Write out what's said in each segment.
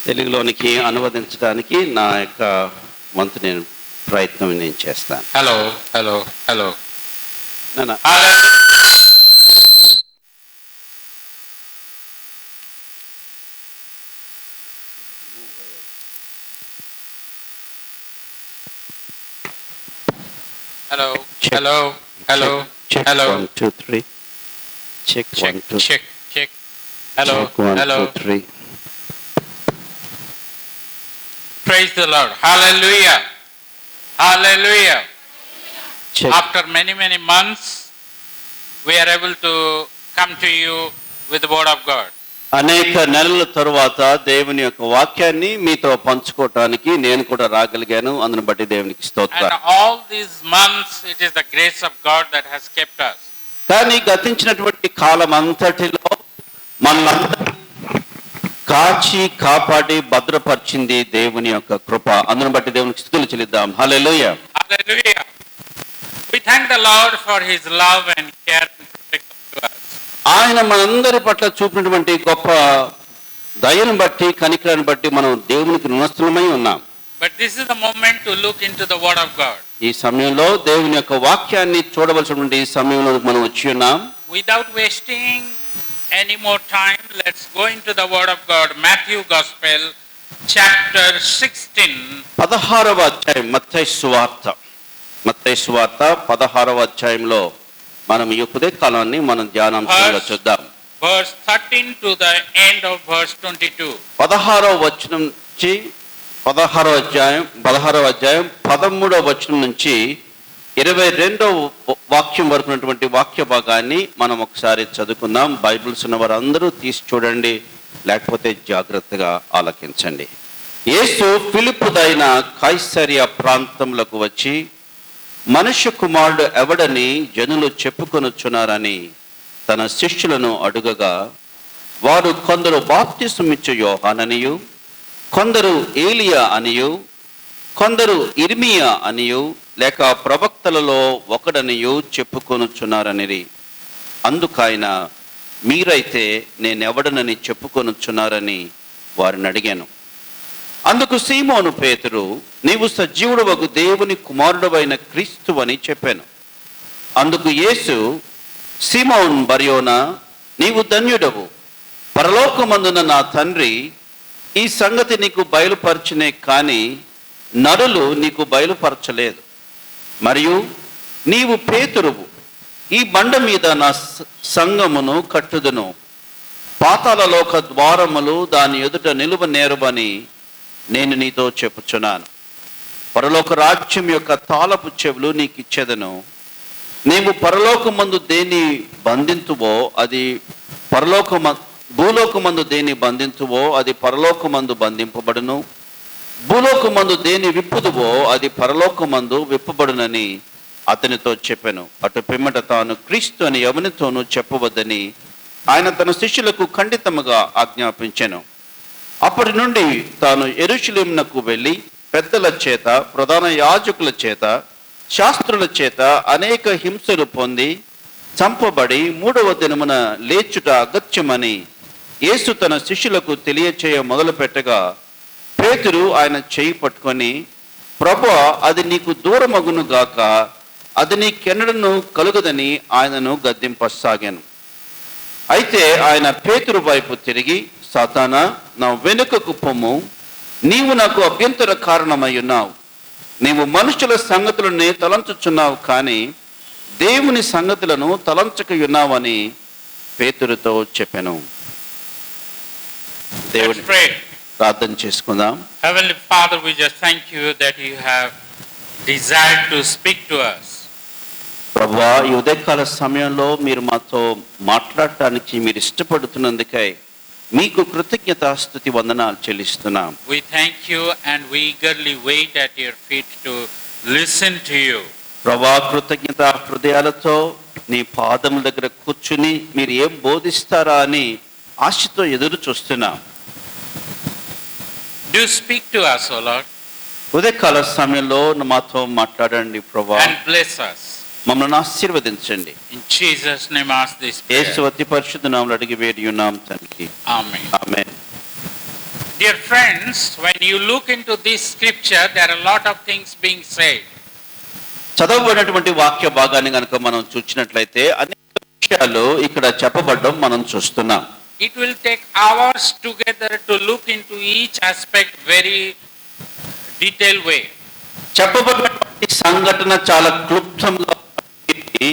తెలుగులోనికి అనువదించడానికి నా యొక్క వంతు ప్రయత్నం చేస్తాను. హలో హలో హలో నాన్న hello hello hello hello 1 2 3 check 1 2 check check hello hello 3 praise the lord hallelujah hallelujah. Check. After many months we are able to come to you with the word of God. అనేక నెలల తరువాత దేవుని యొక్క వాక్యాన్ని మీతో పంచుకోవటానికి నేను కూడా రాగలిగాను. అందుని బట్టి దేవునికి స్తోత్రం. And all these months it is the grace of God that has kept us. కానీ గతించినటువంటి కాలం అంతటిలో మనల్ని కాచి కాపాడి భద్రపరిచింది దేవుని యొక్క కృప. అందుని బట్టి దేవునికి స్తుతులు చెల్లిద్దాం. హల్లెలూయా. Hallelujah. We thank the Lord for his love and care and protection to us. ఆయన మనందరి పట్ల చూపినటువంటి గొప్ప దయను బట్టి కనికరాన్ని బట్టి మనం దేవునికి రుణస్థులమై ఉన్నాం. But this is the moment to look into the word of God. ఈ సమయంలో దేవుని యొక్క వాక్యాన్ని చూడవలసినటువంటి ఈ సమయంలో మనం వచ్చి ఉన్నాం. Without wasting any more time, let's go into the word of God. Matthew Gospel chapter 16. 16వ అధ్యాయం మత్తయి సువార్త 16వ అధ్యాయంలో మనం ఈ ఉదయ కాలాన్ని మనం ధ్యానాంశంగా చూద్దాం. Verse 13 to the end of verse 22. 16వ వచనం నుంచి 16వ అధ్యాయం 13వ వచనం నుంచి 22వ వాక్యం వరకు ఉన్నటువంటి వాక్య భాగాన్ని మనం ఒకసారి చదువుకుందాం. బైబిల్స్ ఉన్న వారందరూ తీసి చూడండి, లేకపోతే జాగ్రత్తగా ఆలకించండి. యేసు ఫిలిప్పుదైన కైసరియా ప్రాంతంలోకి వచ్చి మనుష్య కుమారుడు ఎవడని జనులు చెప్పుకొనుచున్నారని తన శిష్యులను అడుగగా, వారు కొందరు బాప్తిసమిచ్చు యోహాననియు, కొందరు ఏలియా అనియు, కొందరు ఇర్మియా అనియు, లేక ప్రవక్తలలో ఒకడనియు చెప్పుకొనుచున్నారనిరి. అందుకైన మీరైతే నేనెవడనని చెప్పుకొనుచున్నారని వారిని అడిగాను. అందుకు సీమోను పేతురు, నీవు సజీవుడవగు దేవుని కుమారుడవైన క్రీస్తు అని చెప్పాను. అందుకు యేసు, సీమోన్ బర్యోనా, నీవు ధన్యుడవు, పరలోకమందున నా తండ్రి ఈ సంగతి నీకు బయలుపరచునే కానీ నరులు నీకు బయలుపరచలేదు. మరియు నీవు పేతురువు, ఈ బండ మీద నా సంఘమును కట్టుదును, పాతాళలోక ద్వారములు దాని ఎదుట నిలువ నేరవని నేను నీతో చెప్పుచున్నాను. పరలోక రాజ్యం యొక్క తాళపు చెవులు నీకు ఇచ్చేదను. నీవు పరలోకమందు దేని బంధింతువో అది భూలోకమందు దేని బంధింతువో అది పరలోకమందు బంధింపబడును, భూలోకమందు దేని విప్పుదువో అది పరలోకమందు విప్పబడునని అతనితో చెప్పాను. అటు పిమ్మట తాను క్రీస్తు అని ఎవరితోనూ చెప్పవద్దని ఆయన తన శిష్యులకు ఖండితముగా ఆజ్ఞాపించెను. అప్పటి నుండి తాను యెరూషలేమునకు వెళ్ళి పెద్దల చేత, ప్రధాన యాజకుల చేత, శాస్త్రుల చేత అనేక హింసలు పొంది చంపబడి 3వ దినమున లేచుట అగత్యమని యేసు తన శిష్యులకు తెలియచేయ మొదలు పెట్టగా, పేతురు ఆయన చేయి పట్టుకొని, ప్రభువా, అది నీకు దూరమగును గాక, అది నీకెన్నడను కలుగదని ఆయనను గద్దింపసాగాను. అయితే ఆయన పేతురు వైపు తిరిగి, సాతానా, నా వెనుకకు పొమ్ము, నీవు నాకు అభ్యంతర కారణమై ఉన్నావు. నీవు మనుషుల సంగతులని తలంచుచున్నావు, కానీ దేవుని సంగతులను తలంచకయున్నావని పేతురుతో చెప్పాను. దేవుని ప్రార్థన చేసుకుందాం. Heavenly Father, we just thank you that you have desired to speak to us. ప్రభువా, ఈ ఉదయకాల సమయంలో మీరు మాతో మాట్లాడటానికి మీరు ఇష్టపడుతున్నందుకై మీకు కృతజ్ఞతాస్తుతి వందనాలు చెల్లిస్తున్నాం. We thank you and we eagerly wait at your feet to listen to you. ప్రభువా, కృతజ్ఞత హృదయాలతో నీ పాదముల దగ్గర కూర్చుని మీరు ఏం బోధిస్తారా అని ఆశతో ఎదురు చూస్తున్నాం. Do speak to us, O Lord. ఉదయకాల సమయంలో మాతో మాట్లాడండి ప్రభువా. And bless us. మమ్మల్ని ఆశీర్వదించండి. In Jesus' name ask this prayer. యేసు అతి పరిశుద్ధ నామములో అడిగి వేడి ఉన్నాం తండ్రి. Amen. Amen. Dear friends, when you look into this scripture, there are a lot of things being said. చదవబడినటువంటి వాక్య భాగాన్ని కనుక మనం చూసినట్లయితే అనేక విషయాలు ఇక్కడ చెప్పబడడం మనం చూస్తున్నాం. It will take hours together to look into each aspect very detailed way. చెప్పబడినటువంటి సంఘటన చాలా క్లుప్తంగా ఉంది.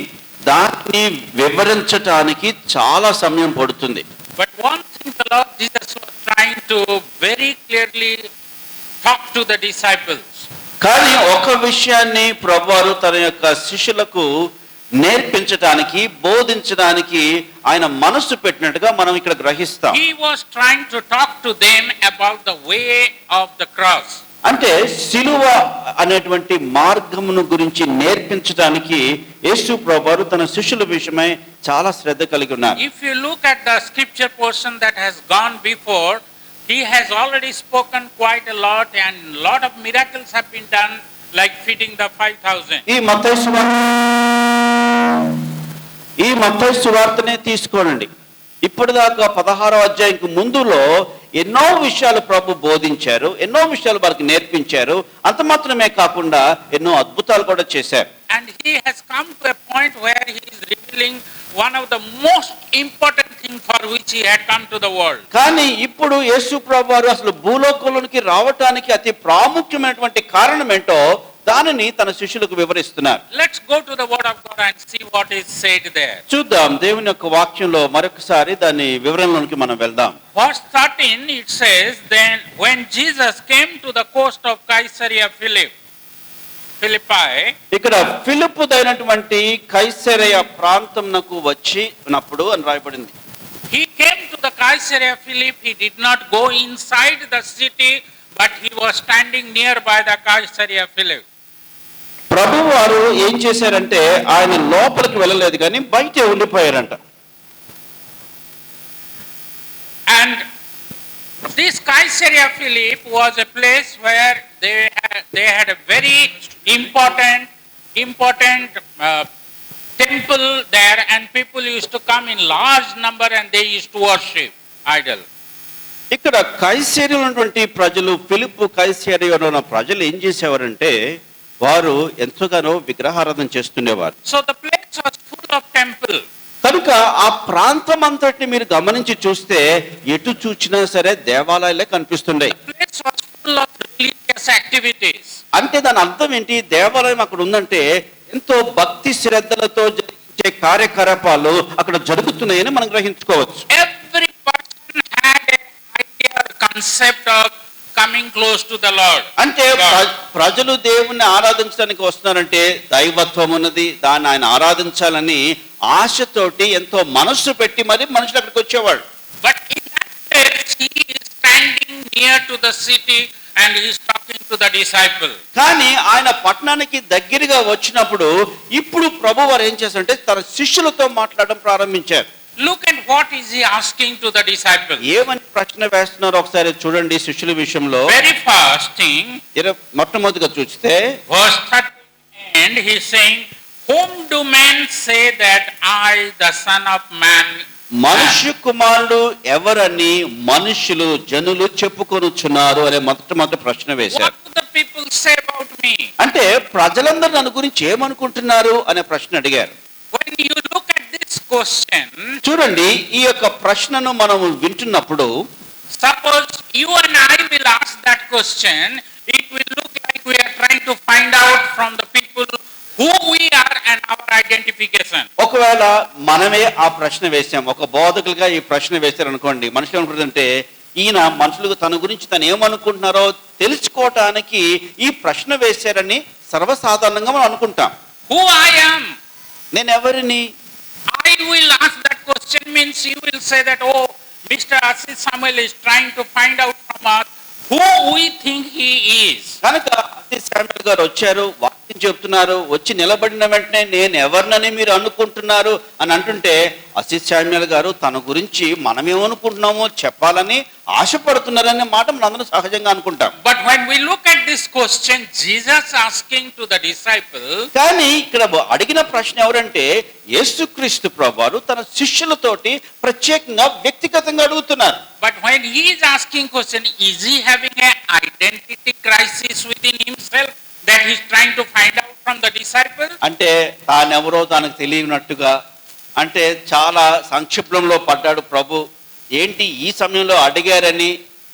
దాన్ని వివరించటానికి చాలా సమయం పడుతుంది. But one thing the Lord Jesus was trying to very clearly talk to the disciples. కానీ ఒక విషయాన్ని ప్రభువారు తన యొక్క శిష్యులకు నేర్పించడానికి బోధించడానికి ఆయన మనసు పెట్టినట్టుగా మనం ఇక్కడ గ్రహిస్తాం. He was trying to talk to them about the way of the cross. అంటే సిలువ అనేటువంటి మార్గమును గురించి నేర్పించడానికి యేసు ప్రభువారు తన శిష్యుల విషయమై చాలా శ్రద్ధ కలిగి ఉన్నారు. If you look at the scripture portion that has gone before, he has already spoken quite a lot and a lot of miracles have been done, like feeding the 5,000. ఈ మత్తయి సువార్తనే తీసుకోనండి. ఇప్పటిదాకా 16వ అధ్యాయంకు ముందులో ఎన్నో విషయాలు ప్రభు బోధించారు, ఎన్నో విషయాలు వారికి నేర్పించారు. అంత మాత్రమే కాకుండా ఎన్నో అద్భుతాలు కూడా చేశారు. And he has come to a point where he is revealing one of the most important thing for which he had come to the world. కానీ ఇప్పుడు యేసు ప్రభు వారు అసలు భూలోకంలోనికి రావటానికి అతి ప్రాముఖ్యమైనటువంటి కారణం ఏంటో దానిని తన శిష్యులకు వివరిస్తున్నారు. Let's go to the word of God and see what is said there. చూద్దాం దేవుని యొక్క వాక్యంలో మరొకసారి దాని వివరణలోనికి మనం వెళ్దాం. Verse 13 it says, then when Jesus came to the coast of Caesarea Philippi, ఇక్కడ ఫిలిప్పుదైనటువంటి కైసరయ ప్రాంతంనకు వచ్చినప్పుడు అని రాయబడింది. he came to the Caesarea Philippi. He did not go inside the city, but he was standing nearby the Caesarea Philippi. ప్రభు వారు ఏం చేశారంటే ఆయన లోపలికి వెళ్ళలేదు కానీ బయటే ఉండిపోయారంట. And this Caesarea Philippi was a place where they had a very important temple there, and people used to come in large number and they used to worship idol. ఇక్కడ కైసరియలో ఉన్నటువంటి ప్రజలు, ఫిలిప్పు కైసరియలో ఉన్న ప్రజలు ఏం చేసేవారంటే వారు ఎంతగానో విగ్రహారాధన చేస్తుండేవారు. So the place was full of temple. కనుక ఆ ప్రాంతం అంతటిని మీరు గమనించి చూస్తే ఎటు చూచినా సరే దేవాలయాలే కనిపిస్తుండే. The place was full of religious activities. అంటే దాని అర్థం ఏంటి? దేవాలయం అక్కడ ఉందంటే ఎంతో భక్తి శ్రద్ధలతో జరిగే కార్యకలాపాలు అక్కడ జరుగుతున్నాయని మనం గ్రహించుకోవచ్చు. Every person had an idea or concept of coming close to the Lord. అంటే ప్రజలు దేవుణ్ణి ఆరాధించడానికి వస్తున్నారంటే దైవత్వం ఉన్నది, దాన్ని ఆయన ఆరాధించాలని ఆశతోటి ఎంతో మనస్సు పెట్టి మరి మనుషులు అక్కడికి వచ్చేవాడు. But in that place he is standing near to the city and he is talking to the disciple. కానీ ఆయన పట్టణానికి దగ్గరగా వచ్చినప్పుడు ఇప్పుడు ప్రభువారు ఏం చేశారంటే తన శిష్యులతో మాట్లాడడం ప్రారంభించారు. Look at what is he asking to the disciple. ఏమని ప్రశ్న వేస్తున్నారో ఒకసారి చూడండి శిష్యుల విషయంలో. Very first thing, మొట్టమొదటిగా చూస్తే verse 30 and he is saying, whom do men say that I the son of man am? మనుష్య కుమారుడు ఎవరని మనుషులు జనులు చెప్పుకొనుచున్నారు అనే మొట్టమొదటి ప్రశ్న వేశారు. What do the people say about me? అంటే ప్రజలందరూ నన్ను గురించి ఏమనుకుంటున్నారు అనే ప్రశ్న అడిగారు. When you look at this question, చూడండి ఈ యొక్క ప్రశ్నను మనం వింటున్నప్పుడు suppose you and I will ask that question, it will look like we are trying to find out from the people who we are and our identification. ఒకవేళ మనమే ఆ ప్రశ్న వేసాం, ఒక బోధకులుగా ఈ ప్రశ్న వేశారు అనుకోండి, మనుషులు అనుకుంటుంటే ఈయన మనుషులకు తన గురించి తను ఏమనుకుంటున్నారో తెలుసుకోవటానికి ఈ ప్రశ్న వేశారని సర్వసాధారణంగా మనం అనుకుంటాం. Who I am? నేను ఎవరిని? I will ask that question means you will say that, oh, Mr. Assis Samuel is trying to find out from us who we think he is. కనుక అతి శామ్యుల్ గారు వచ్చారు, వాక్యం వాక్యం చెప్తున్నారు, వచ్చి నిలబడిన వెంటనే నేను ఎవరినని మీరు అనుకుంటున్నారు అని అంటుంటే అసిత్ శామ్యూల్ గారు తన గురించి మనమేమనుకుంటున్నామో చెప్పాలని ఆశపడుతున్నారనే మాట మనం అందరం సహజంగా అనుకుంటాం. But when we look at this question, Jesus asking to the disciple, కానీ ఇక్కడ అడిగిన ప్రశ్న ఎవరంటే యేసుక్రీస్తు ప్రభువారు తన శిష్యులతోటి ప్రత్యేకంగా వ్యక్తిగతంగా అడుగుతున్నారు. but when he is asking question, is he having an identity crisis within himself that he is trying to find out from the disciples? అంటే తానెవరో తనకు తెలియనట్టుగా, అంటే చాలా సంక్షిప్తంలో పడ్డాడు ప్రభు. ఏంటి ఈ సమయంలో అడిగారని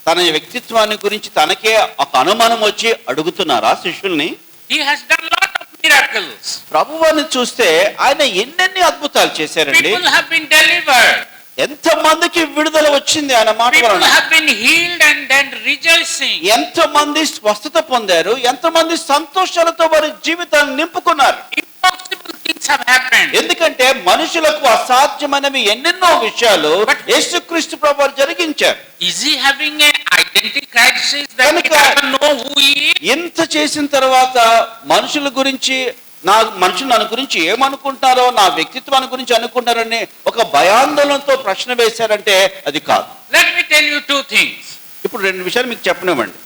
తన వ్యక్తిత్వాన్ని గురించి తనకే ఒక అనుమానం వచ్చి అడుగుతున్నారా శిష్యుల్ని? He has done lot of miracles. ప్రభువాన్ని చూస్తే ఆయన ఎన్నెన్ని అద్భుతాలు చేశారండి. People have been delivered. ఎంత మందికి విడుదల వచ్చింది ఆయన మాట People వలన. have been healed and then rejoicing. ఎంత మంది స్వస్థత పొందారు, ఎంత మంది సంతోషాలతో వారి జీవితాన్ని నింపుకున్నారు. Impossible things have happened. ఎందుకంటే మనుషులకు అసాధ్యమైనవి ఎన్నెన్నో విషయాలు యేసుక్రీస్తు ప్రభువారు జరిగించారు. Is he having an identity crisis that he కనుక doesn't know who he is? ఇంత చేసిన తర్వాత మనుషుల గురించి మనుషులు నన్ను గురించి ఏమనుకుంటారో, నా వ్యక్తిత్వాన్ని గురించి అనుకుంటారని ఒక భయాందోళనతో ప్రశ్న వేశారంటే అది కాదు. Let me tell you two things. ఇప్పుడు రెండు విషయాలు మీకు చెప్పనివ్వండి.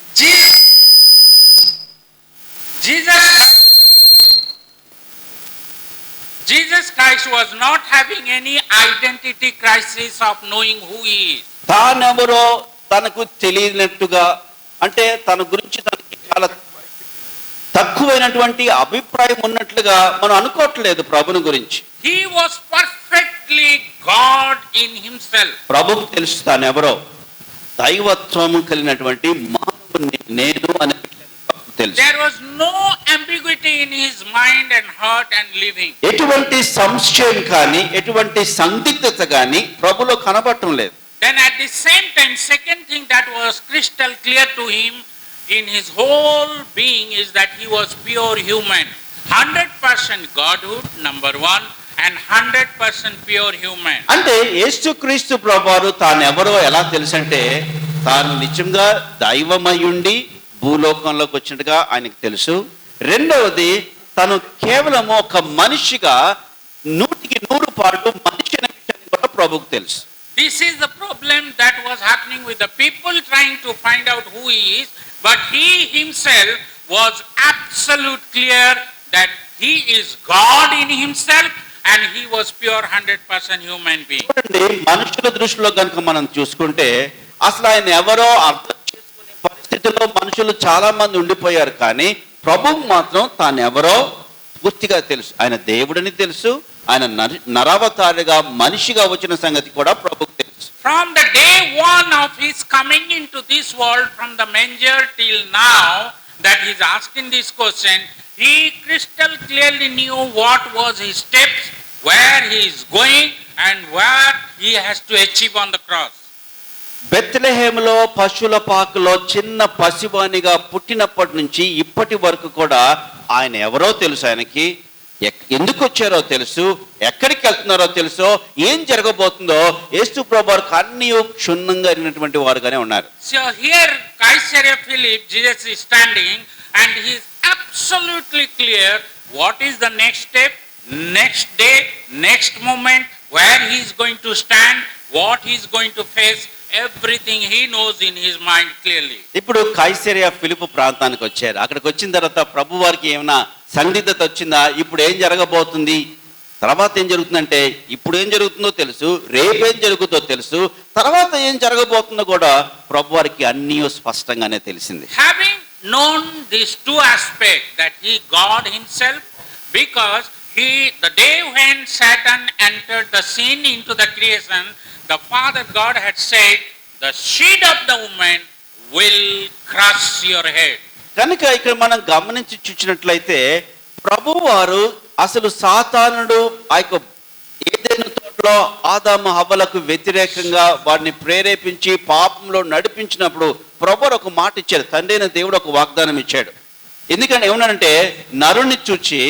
Jesus Christ was not having any identity crisis of knowing who he is. తానెవరో తనకు తెలియనట్టుగా, అంటే తన గురించి తనకి చాలా తక్కువైనటువంటి అభిప్రాయం ఉన్నట్లుగా మనం అనుకోవట్లేదు ప్రభుని గురించి. He was perfectly God in himself. ప్రభుకు తెలుసు తానెవరో, దైవత్వము కలిగినటువంటి మానవుని నేను అనే తెలుసు. There was no ambiguity in his mind and heart and living. ఎటువంటి సంశయం కానీ ఎటువంటి సందిగ్ధత కానీ ప్రభులో కనబడటం లేదు. Then at the same time, second thing that was crystal clear to him in his whole being is that he was pure human. 100% Godhood, number one, and 100% pure human. అంటే యేసుక్రీస్తు ప్రభువారు తానెవరో ఎలా తెలుసంటే తాను నిజంగా దైవమయుండి భూలోకంలోకి వచ్చినట్టుగా ఆయనకు తెలుసు. రెండవది తను కేవలం ఒక మనిషిగా 100% మనిషి అనే విషయం కూడా ప్రభుకు తెలుసు. This is the problem that was happening with the people trying to find out who he is, but he himself was absolute clear that he is God in himself and he was pure 100% human being. చూడండి, మనుషుల దృష్టిలో కనుక మనం చూసుకుంటే అసలు ఆయన ఎవరో అర్థం చేసుకునే పరిస్థితిలో మనుషులు చాలా మంది ఉండిపోయారు. కానీ ప్రభువు మాత్రం తాను ఎవరో పూర్తిగా తెలుసు. ఆయన దేవుడని తెలుసు, ఆయన నరావతారిగా మనిషిగా వచ్చిన సంగతి కూడా ప్రభుకు తెలుసు. From the day one of his coming into this world, from the manger till now that he is asking this question, he crystal clearly knew what was his steps, where he is going and what he has to achieve on the cross. బెత్లెహేములో పశువుల పాకలో చిన్న పసివానిగా పుట్టినప్పటి నుంచి ఇప్పటి వరకు కూడా ఆయన ఎవరో తెలుసు. ఆయనకి ఎందుకు వచ్చారో తెలుసు, ఎక్కడికి వెళ్తున్నారో తెలుసు, ఏం జరగబోతుందో యేసు ప్రభువారికి అన్ని క్షుణ్ణంగా అయినటువంటి వారుగానే ఉన్నారు. So here Caesarea Philippi, Jesus is standing and he is absolutely clear what is the next step, next day, next moment, where he is going to stand, what he is going to face. Everything he knows in his mind clearly. ఇప్పుడు కైసరియా ఫిలిప్పు ప్రాంతానికి వచ్చారు. అక్కడికి వచ్చిన తర్వాత ప్రభు వారికి ఏమైనా సందిగ్ధత వచ్చిందా, ఇప్పుడు ఏం జరగబోతుంది, తర్వాత ఏం జరుగుతుందంటే ఇప్పుడు ఏం జరుగుతుందో తెలుసు, రేపేం జరుగుతుందో తెలుసు, తర్వాత ఏం జరగబోతుందో కూడా ప్రభు వారికి అన్నీ స్పష్టంగానే తెలిసింది. Having known these two aspects, that he God himself, because the day when Satan entered the sin into the creation, the Father God had said, the seed of the woman will crush your head. కనుక ఇక్కడ మనం గమనించి చూసినట్లయితే ప్రభువారు అసలు సాతానుడు ఆ యొక్క ఏదైనా తోటలో ఆదాము హవ్వలకు వ్యతిరేకంగా వారిని ప్రేరేపించి పాపంలో నడిపించినప్పుడు ప్రభువారు ఒక మాట ఇచ్చాడు. తండ్రి అయిన దేవుడు ఒక వాగ్దానం ఇచ్చాడు. ఎందుకంటే ఏమన్నానంటే నరుని చూచి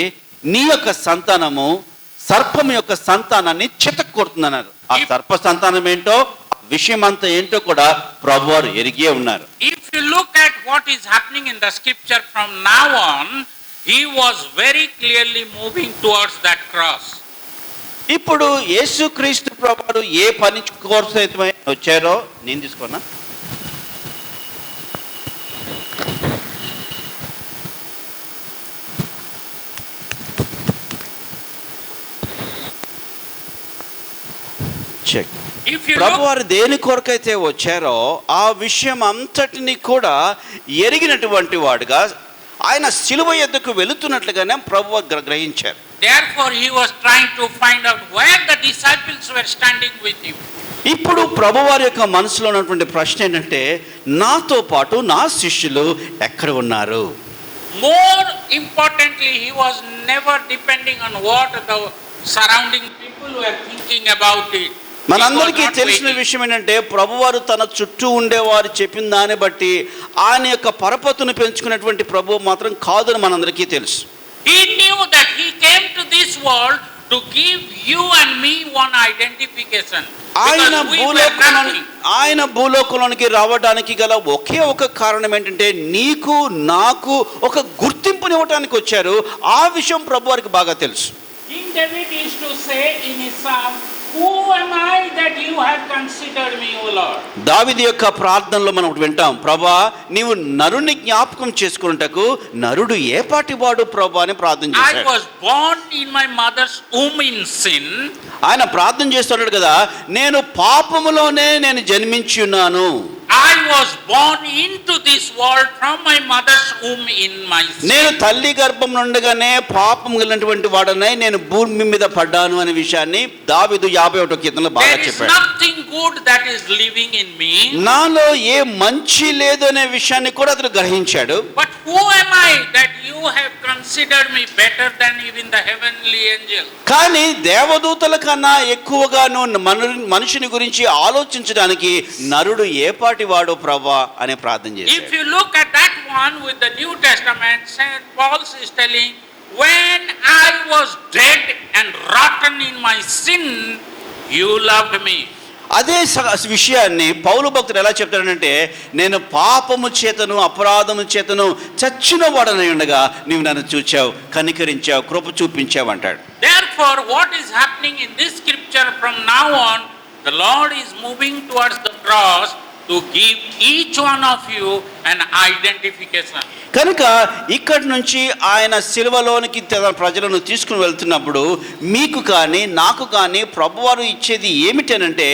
నీ యొక్క సంతానము సర్పం యొక్క సంతానాన్ని చితక్కొడుతుందన్నారు. ఆ సర్ప సంతానం ఏంటో విషయం అంతా ఏంటో కూడా ప్రభువారు ఎరిగే ఉన్నారు. If you look at what is happening in the scripture from now on, he was very clearly moving towards that cross. ఇప్పుడు యేసుక్రీస్తు ప్రభువు ఏ పని కోసం వచ్చారో నేను తీసుకున్నా. చెక్. If you ప్రభు look, వారు దేని కొరకైతే వచ్చారో ఆ విషయం అంతటిని కూడా ఎరిగినటువంటి వాడుగా ఆయన శిలువ యొద్దకు వెళుతున్నట్లుగానే ప్రభు గ్రహించారు. therefore he was trying to find out where the disciples were standing with him. ఇప్పుడు ప్రభువారి యొక్క మనసులో ఉన్నటువంటి ప్రశ్న ఏంటంటే, నాతో పాటు నా శిష్యులు ఎక్కడ ఉన్నారు? More importantly, he was never depending on what the surrounding people were thinking about it. మనందరికీ He was not తెలిసిన waiting. విషయం ఏంటంటే, ప్రభువారు తన చుట్టూ ఉండేవారు చెప్పిన దాన్ని బట్టి ఆయన యొక్క పరపతును పెంచుకున్నటువంటి ప్రభువు మాత్రం కాదని మనందరికీ తెలుసు. He knew that he came to this world to give you and me one identification. ఆయన Because we were nothing. భూలోకంలోనికి రావడానికి గల ఒకే ఒక కారణం ఏంటంటే, నీకు నాకు ఒక గుర్తింపునివ్వటానికి వచ్చారు. ఆ విషయం ప్రభువారికి బాగా తెలుసు. King David used to say in his psalm, "Who am I that you have considered me, O Lord?" దావీదు యొక్క ప్రార్థనలో మనం ఒకటి వింటాం, ప్రభా నీవు నరుని జ్ఞాపకం చేసుకున్నటకు నరుడు ఏ పాటి వాడు ప్రభా అని ప్రార్థన I చేశాడు. was born in my mother's womb in sin. ఆయన ప్రార్థన చేస్తున్నాడు కదా, నేను పాపములోనే నేను జన్మించి ఉన్నాను. I was born into this world from my mother's womb in my sin. నేను తల్లి గర్భం నుండగానే పాపం కలిగినటువంటి వాడనై నేను భూమి మీద పడ్డాను అనే విషయాన్ని దావీదు 51వ కీర్తనలో బాగా There is చెప్పాడు. nothing good that is living in me. నాలో ఏ మంచి లేదు అనే విషయాన్ని కూడా అతను గ్రహించాడు. But who am I that you have considered me better than even the heavenly angel? కానీ దేవదూతల కన్నా ఎక్కువగా నువ్వు మనుషుని గురించి ఆలోచించడానికి నరుడు ఏ పాటి వాడు ప్రభా అనే ప్రార్థన If చేశాడు. you look at that one with the New Testament, Saint Paul is telling, when I was dead and rotten in my sin, you loved me. అదే విషయాన్ని పౌలు భక్తుడు ఎలా చెప్తాడంటే, నేను పాపము చేతను అపరాధము చేతను చచ్చిన వాడనై ఉండగా నీవు నన్ను చూచావు, కనికరించావు, కృప చూపించావు అంటాడు. Therefore, what is happening in this scripture from now on, the Lord is moving towards the cross to give each one of you an identification. కనుక ఇక్కడి నుంచి ఆయన సిలువలోనికి తన ప్రజలను తీసుకుని వెళ్తున్నప్పుడు మీకు కానీ నాకు కానీ ప్రభువారు ఇచ్చేది ఏమిటనంటే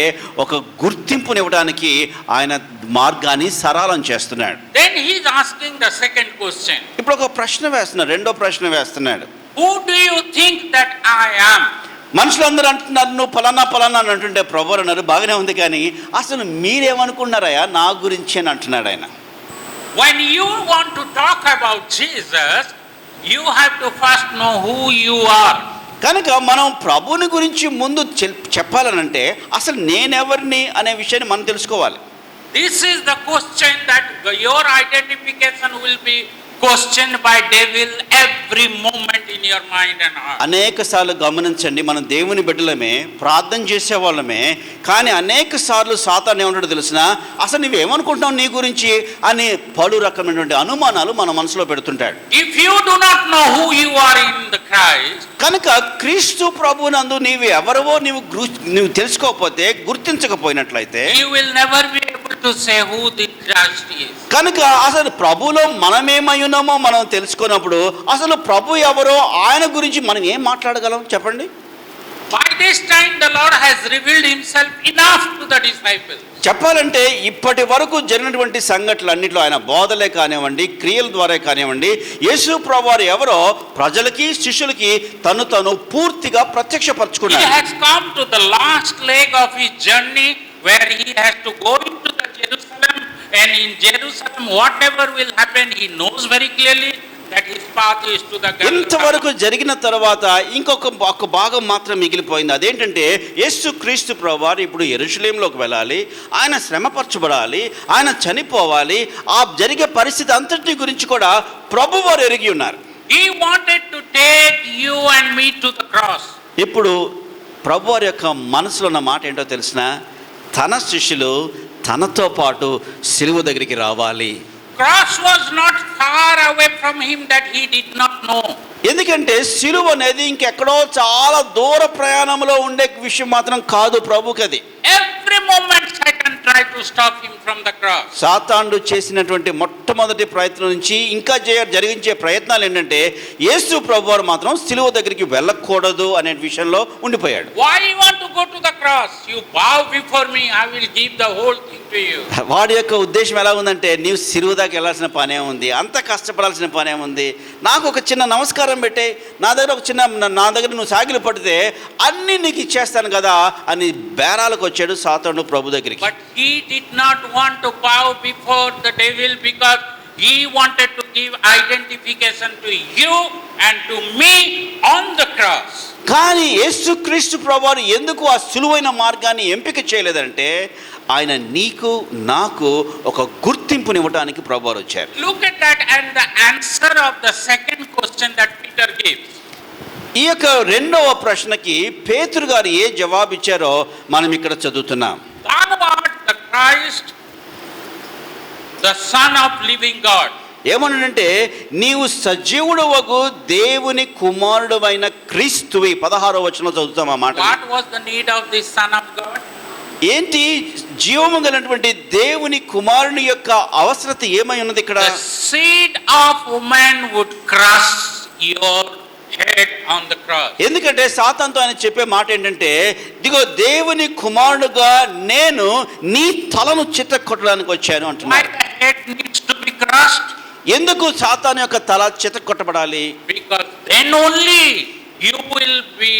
ఒక గుర్తింపునివ్వడానికి ఆయన మార్గాన్ని సరళం చేస్తున్నాడు. Then he is asking the second question. ఇప్పుడు ఒక ప్రశ్న వేస్తున్నాడు, రెండో ప్రశ్న వేస్తున్నాడు. Who do you think that I am? మనుషులందరూ అంటున్నారు నువ్వు పలానా అని అంటుంటే ప్రభువారు అన్నారు బాగానే ఉంది, కానీ అసలు మీరేమనుకున్నారయ్యా నా గురించి అని అంటున్నాడు ఆయన. When you want to talk about Jesus, you have to first know who you are. కనుక మనం ప్రభుని గురించి ముందు చెప్పాలనంటే అసలు నేనెవరిని అనే విషయాన్ని మనం తెలుసుకోవాలి. This is the question that your identification will be questioned by devil every moment in your mind and heart. అనేక సార్లు గమనించండి, మనం దేవుని బిడ్డలమే, ప్రార్థన చేసే వాళ్ళమే, కానీ అనేక సార్లు సాతాను ఏమంటాడో తెలిసిన, అసలు నువ్వేమనుకుంటున్నావు నీ గురించి అని పలు రకమైనటువంటి అనుమానాలు మన మనసులో పెడుతుంటాడు. If you do not know who you are in the Christ, కనుక క్రీస్తు ప్రభువునందు నీవు ఎవరవో నువ్వు తెలుసుకోకపోతే, గుర్తించకపోయినట్లయితే you will never be able to say who the Christ is. కనుక అసలు ప్రభులో మనమేమై ఉన్నామో మనం తెలుసుకున్నప్పుడు అసలు ప్రభు ఎవరో ఆయన గురించి మనం ఏం మాట్లాడగలం చెప్పండి. By this time the Lord has revealed himself enough to the disciples. చెప్పాలంటే ఇప్పటి వరకు జరిగినటువంటి సంఘటనలన్నింటిలో ఆయన బోధలే కానివ్వండి, క్రియల ద్వారా కానివ్వండి, యేసు ప్రభువారు ఎవరో ప్రజలకి శిష్యులకి తను పూర్తిగా He ప్రత్యక్షపరచుకున్నాడు. has come to the last leg of his journey where he has to go into the Jerusalem, and in Jerusalem whatever will happen he knows very clearly that his path is to the ఇంతవరకు Golgotha. జరిగిన తర్వాత ఇంకొక భాగం మాత్రం మిగిలిపోయింది. అదేంటంటే యేసు క్రీస్తు ప్రభువారు ఇప్పుడు యెరూషలేములోకి వెళ్ళాలి, ఆయన శ్రమపరచబడాలి, ఆయన చనిపోవాలి. ఆ జరిగే పరిస్థితి అంతటిని గురించి కూడా ప్రభువారు ఎరిగి ఉన్నారు. He wanted to take you and me to the cross. ఇప్పుడు ప్రభువారి యొక్క మనసులో ఉన్న మాట ఏంటో తెలిసిన, తన శిష్యులు తనతో పాటు సిలువ దగ్గరికి రావాలి. Cross was not far away from him that he did not know. ఎందుకంటే సిలువ అనేది ఇంకెక్కడో చాలా దూర ప్రయాణంలో ఉండే విషయం మాత్రం కాదు ప్రభుకి అది. Every moment Satan tried to stop him from the cross. సాతానుడు చేసినటువంటి మొట్టమొదటి ప్రయత్నం నుంచి ఇంకా జరిగించే ప్రయత్నాలు ఏంటంటే యేసు ప్రభువారు మాత్రం సిలువ దగ్గరికి వెళ్ళకూడదు అనే విషయంలో ఉండిపోయాడు. Why you want to go to the cross? You bow before me, I will give the whole thing to you. వాడి యొక్క ఉద్దేశం ఎలా ఉందంటే నీవు సిలువ దాకా వెళ్ళాల్సిన పనే ఉంది, అంత కష్టపడాల్సిన పనే ఉంది, నాకు ఒక చిన్న నమస్కారం పెట్టే, నా దగ్గర నువ్వు సాగిలు పడితే అన్ని నీకు ఇచ్చేస్తాను కదా అని బేరాలకు వచ్చాడు సాతానుడు ప్రభు దగ్గరికి. But he did not want to bow before the devil because he wanted to give identification to you and to me on the cross. కానీ యేసుక్రీస్తు ప్రభువారు ఎందుకు ఆ సులువైన మార్గాన్ని ఎంపిక చేయలేదంటే ఆయన నీకు నాకు ఒక గుర్తింపునివ్వడానికి ప్రభువారు వచ్చారు. Look at that and the answer of the second question that Peter gives. ఈ యొక్క రెండవ ప్రశ్నకి పేతురు గారు ఏ జవాబు ఇచ్చారో మనం ఇక్కడ చదువుతున్నాం. Thou art the Christ, the Son of living God. ఏమనంటే నీవు సజీవుడు వగు దేవుని కుమారుడు అయిన క్రీస్తువి. 16వ వచనంలో చదువుతాం ఆ మాట. What was the need of the Son of God? ఏంటి జీవము కలిగినటువంటి దేవుని కుమారుని యొక్క అవసరత ఏమై ఉన్నది ఇక్కడ? The seed of woman would crush your head on the cross. ఎందుకంటే సాతానుతో ఆయన చెప్పే మాట ఏంటంటే ఇదిగో దేవుని కుమారుడుగా నేను నీ తలను చితక్కొట్టడానికి వచ్చాను Why అంటున్నాడు. the head needs to be crushed? ఎందుకు సాతాను యొక్క తల చితక్కొట్టబడాలి? Because then only you will be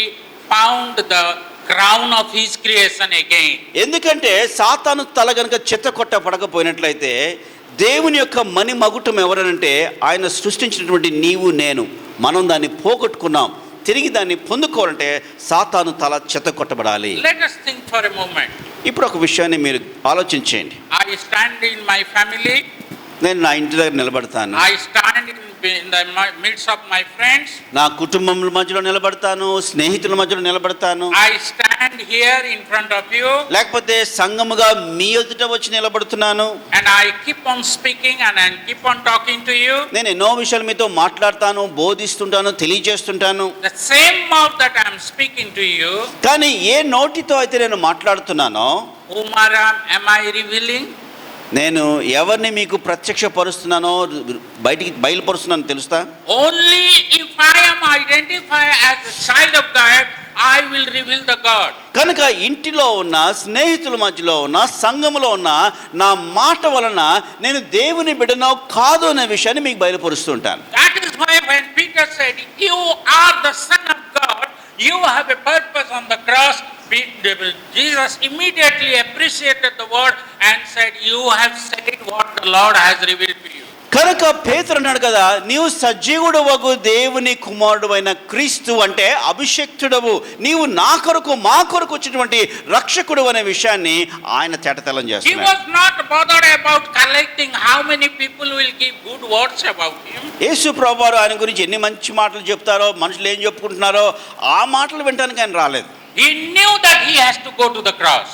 found the crown of his creation again. ఎందుకంటే సాతాను తల గనుక చితక్కొట్టబడకపోయినట్లయితే దేవుని యొక్క మణి మగుటం ఎవరనంటే ఆయన సృష్టించినటువంటి నీవు నేను మనం దాన్ని పోగొట్టుకున్నాం. తిరిగి దాన్ని పొందుకోవాలంటే సాతాను తల చితక్కొట్టబడాలి. Let us think for a moment. ఇప్పుడు ఒక విషయాన్ని మీరు ఆలోచించేయండి. I stand in my family. నేను నా ఇంటి దగ్గర నిలబడతాను. I stand in the midst of my friends. నా కుటుంబం మధ్యలో నిలబడతాను, స్నేహితుల మధ్యలో నిలబడతాను. I stand here in front of you. లేకపోతే సంఘముగా మీ ఎదుట వచ్చి నిలబడుతున్నాను. And I keep on speaking and I keep on talking to you. నేను ఎన్నో విషయాలు మీతో మాట్లాడతాను, బోధిస్తుంటాను, తెలియజేస్తుంటాను. The same mouth that I am speaking to you, కానీ ఏ నోటితో అయితే నేను మాట్లాడుతున్నానో whom am I revealing? నేను ఎవరిని మీకు ప్రత్యక్షపరుస్తున్నానో బయటికి బయలుపరుస్తున్నాను తెలుస్తా? Only if I am identified as a child of God, I will reveal the God. కనుక ఇంటిలో ఉన్న స్నేహితుల మధ్యలో ఉన్న సంఘములో ఉన్న నా మాట వలన నేను దేవుని బిడ్డనో కాదు అనే విషయాన్ని మీకు బయలుపరుస్తుంటాను. That is why when Peter said, "You are the Son of God, you have a purpose on the cross," Jesus immediately appreciated the word and said, "You have said what the Lord has revealed to you." కనుక పేతురు అన్నాడు కదా, నీవు సజీవుడు వగు దేవుని కుమారుడు అయిన క్రీస్తు అంటే అభిషక్తుడవు, నీవు నా కొరకు మా కొరకు వచ్చినటువంటి రక్షకుడు అనే విషయాన్ని ఆయన తేటతెల్లం He చేస్తున్నాడు. was not bothered about collecting how many people will give good words about him. యేసు ప్రభువారు ఆయన గురించి ఎన్ని మంచి మాటలు చెప్తారో, మనుషులు ఏం చెప్పుకుంటున్నారో ఆ మాటలు వినడానికి ఆయన రాలేదు. He knew that he has to go to the cross.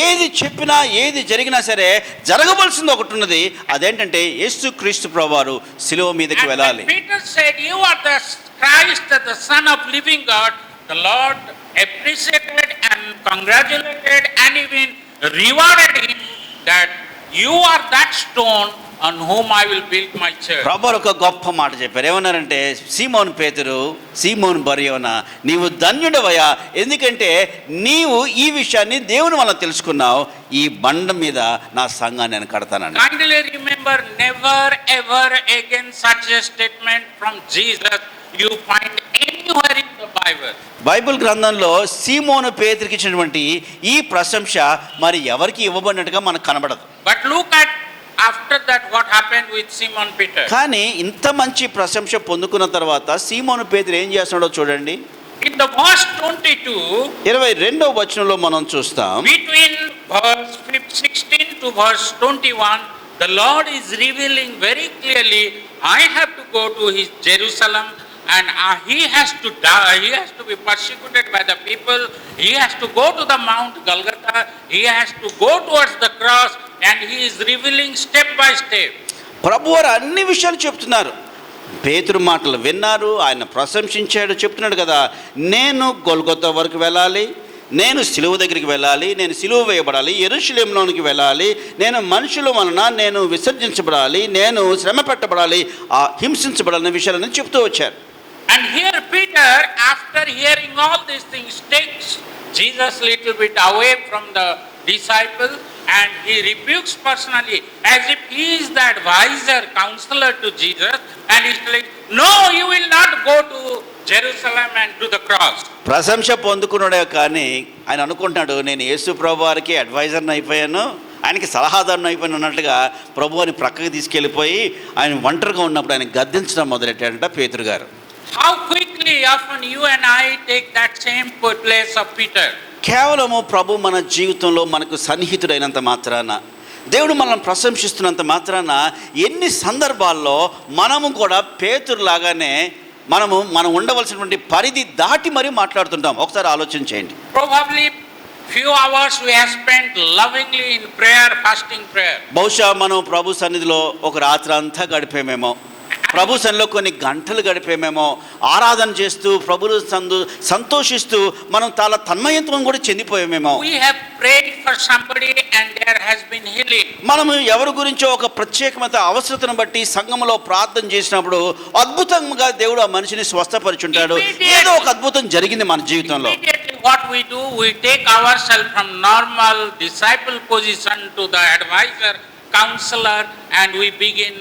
ఏది చెప్పినా ఏది జరిగినా సరే జరగవలసింది ఒకటి ఉన్నది, అదేంటంటే యేసు క్రీస్తు ప్రభువారు సిలువ మీదకి And వెళ్ళాలి. when Peter said, "You are the Christ, the Son of living God," the Lord appreciated and congratulated and even rewarded him that you are that stone on whom I will build my church. ప్రభువారు ఒక గొప్ప మాట చెప్పారు. ఏమన్నారంటే, సీమోను పేతురు, సీమోను బర్యోనా, నీవు ధన్యుడవయ్యా, ఎందుకంటే నీవు ఈ విషయాన్ని దేవుని వల్ల తెలుసుకున్నావు, ఈ బండ మీద నా సంఘాన్ని నేను కడతానని. Kindly remember, never ever again such a statement from Jesus you find anywhere in the Bible. Bible గ్రంథంలో సీమోను పేతురికి ఇచ్చినటువంటి ఈ ప్రశంస మరి ఎవరికి ఇవ్వబడినట్టుగా మనకు కనబడదు. But look at after that what happened with Simon Peter. కానీ ఇంత మంచి ప్రశంస పొందుకున్న తర్వాత సీమోను పేతురు ఏం చేస్తున్నాడో చూడండి. In the verse 22, 22వ వచనంలో మనం చూస్తాం, between verse 16 to verse 21, the Lord is revealing very clearly, I have to go to his Jerusalem and he has to die, he has to be persecuted by the people, he has to go to the Mount Golgotha, he has to go towards the cross, and he is revealing step by step. ప్రభువారు అన్ని విషయాలు చెప్తున్నారు. పేతురు మాటలు విన్నారు, ఆయన ప్రశంసించాడు, చెప్తున్నాడు కదా, నేను గొల్గొతా వరకు వెళ్ళాలి, నేను సిలువ దగ్గరికి వెళ్ళాలి, నేను సిలువ వేయబడాలి, యెరూషలేములోనికి వెళ్ళాలి, నేను మనుషుల వలన నేను విసర్జించబడాలి, నేను శ్రమ పెట్టబడాలి, హింసించబడాలనే విషయాలను చెప్తూ వచ్చారు. And here Peter, after hearing all these things, takes Jesus little bit away from the disciple and he rebukes personally as if he is the advisor, counselor to Jesus, and he's like, no, you will not go to Jerusalem and to the cross. ప్రశంస పొందుకున్నాడే కానీ ఆయన అనుకుంటున్నాడు, నేను యేసు ప్రభు వారికి అడ్వైజర్ని అయిపోయాను, ఆయనకి సలహాదారుని అయిపోయాను అన్నట్లుగా ప్రభు అని ప్రక్కకి తీసుకెళ్ళిపోయి ఆయన ఒంటరిగా ఉన్నప్పుడు ఆయన గద్దించడం మొదలెట్టాడంట పేతురు గారు. How quickly often you and I take that same place of Peter. కేవలము ప్రభు మన జీవితంలో మనకు సన్నిహితుడైనంత మాత్రాన, దేవుడు మనల్ని ప్రశంసిస్తున్నంత మాత్రాన ఎన్ని సందర్భాల్లో మనము కూడా పేతురు లాగానే మనం ఉండవలసినటువంటి పరిధి దాటి మరీ మాట్లాడుతుంటాం. ఒకసారి ఆలోచన చేయండి. Probably few hours we have spent lovingly in prayer, fasting prayer. బహుశా మనం ప్రభు సన్నిధిలో ఒక రాత్రి అంతా గడిపేమేమో, ప్రభు సన్నిధిలో కొన్ని గంటలు గడిపేమేమో, ఆరాధన చేస్తూ ప్రభులు సంతోషిస్తూ మనం చాలా తన్మయత్వం కూడా చెందిపోయామేమో. We have prayed for somebody and there has been healing. మనము ఎవరి గురించో ఒక ప్రత్యేకమైన అవసరతను బట్టి సంఘంలో ప్రార్థన చేసినప్పుడు అద్భుతంగా దేవుడు ఆ మనిషిని స్వస్థపరిచుంటాడు. ఏదో ఒక అద్భుతం జరిగింది మన జీవితంలో. Immediately what we do, we take ourselves from normal disciple position to the advisor, counselor, and we begin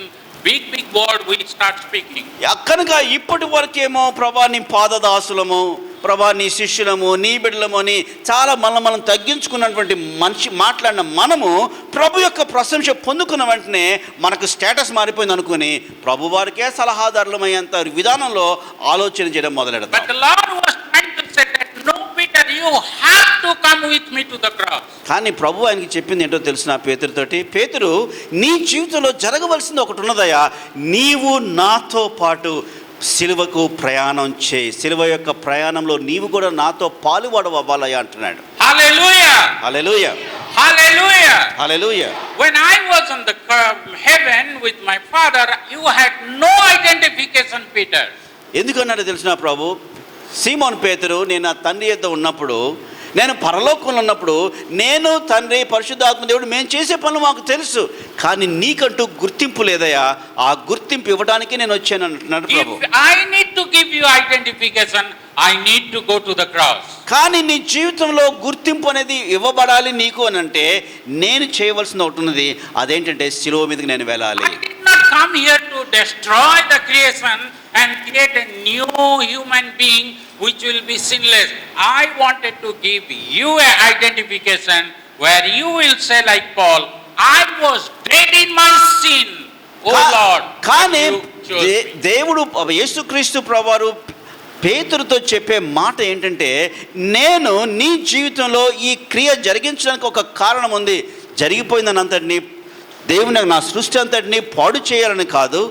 big word we start speaking. కనుక ఇప్పటి వరకేమో ప్రభా నీ పాదదాసులము, ప్రభా నీ శిష్యులము, నీ బిడ్డలము అని చాలా మనం తగ్గించుకున్నటువంటి మనిషి మాట్లాడిన మనము ప్రభు యొక్క ప్రశంస పొందుకున్న వెంటనే మనకు స్టేటస్ మారిపోయింది అనుకుని ప్రభు వారికే సలహాదారులమయ్యేంత విధానంలో ఆలోచన చేయడం మొదలెడతాం. But the Lord was trying to say that no, Peter, you have to come with me to the cross. కానీ ప్రభు ఆయనకి చెప్పింది ఏంటో తెలిసిన పేతురుతోటి, పేతురు నీ జీవితంలో జరగవలసింది ఒకటి ఉన్నదయ్యా, నీవు నాతో పాటు సిలువకు ప్రయాణం చేయి, సిలువ యొక్క ప్రయాణంలో నీవు కూడా నాతో పాలువాడు అవ్వాలయ్యా అంటున్నాడు. Hallelujah! Hallelujah, Hallelujah! Hallelujah. When I was in the heaven with my Father, you had no identification, Peter. ఎందుకన్నాడు తెలిసిన ప్రభు, సీమోను పేతురు, నేను నా తండ్రి యొద్ద ఉన్నప్పుడు, నేను పరలోకంలో ఉన్నప్పుడు నేను తండ్రి పరిశుద్ధాత్మ దేవుడు మేము చేసే పనులు మాకు తెలుసు, కానీ నీకంటూ గుర్తింపు లేదయా, ఆ గుర్తింపు ఇవ్వడానికి నేను వచ్చాను అంటున్నాడు ప్రభు. If I need to give you identification, I need to go to the cross. కానీ నీ జీవితంలో గుర్తింపు అనేది ఇవ్వబడాలి నీకు అని అంటే నేను చేయవలసిన ఒకటి ఉన్నది, అదేంటంటే సిలువ మీదకి నేను వెళ్ళాలి. I did not come here to destroy the creation and create a new human being which will be sinless. I wanted to give you an identification where you will say like Paul, I was dead in my sin, oh Lord. కానీ you chose me. దేవుడు యేసుక్రీస్తు ప్రభువారు పేతురుతో చెప్పే మాట ఏంటంటే, నేను నీ జీవితంలో ఈ క్రియ జరిగించడానికి ఒక కారణం ఉంది, జరిగిపోయిందని అంతటిని దేవుని నా సృష్టి అంతటిని పాడు చేయాలని కాదు,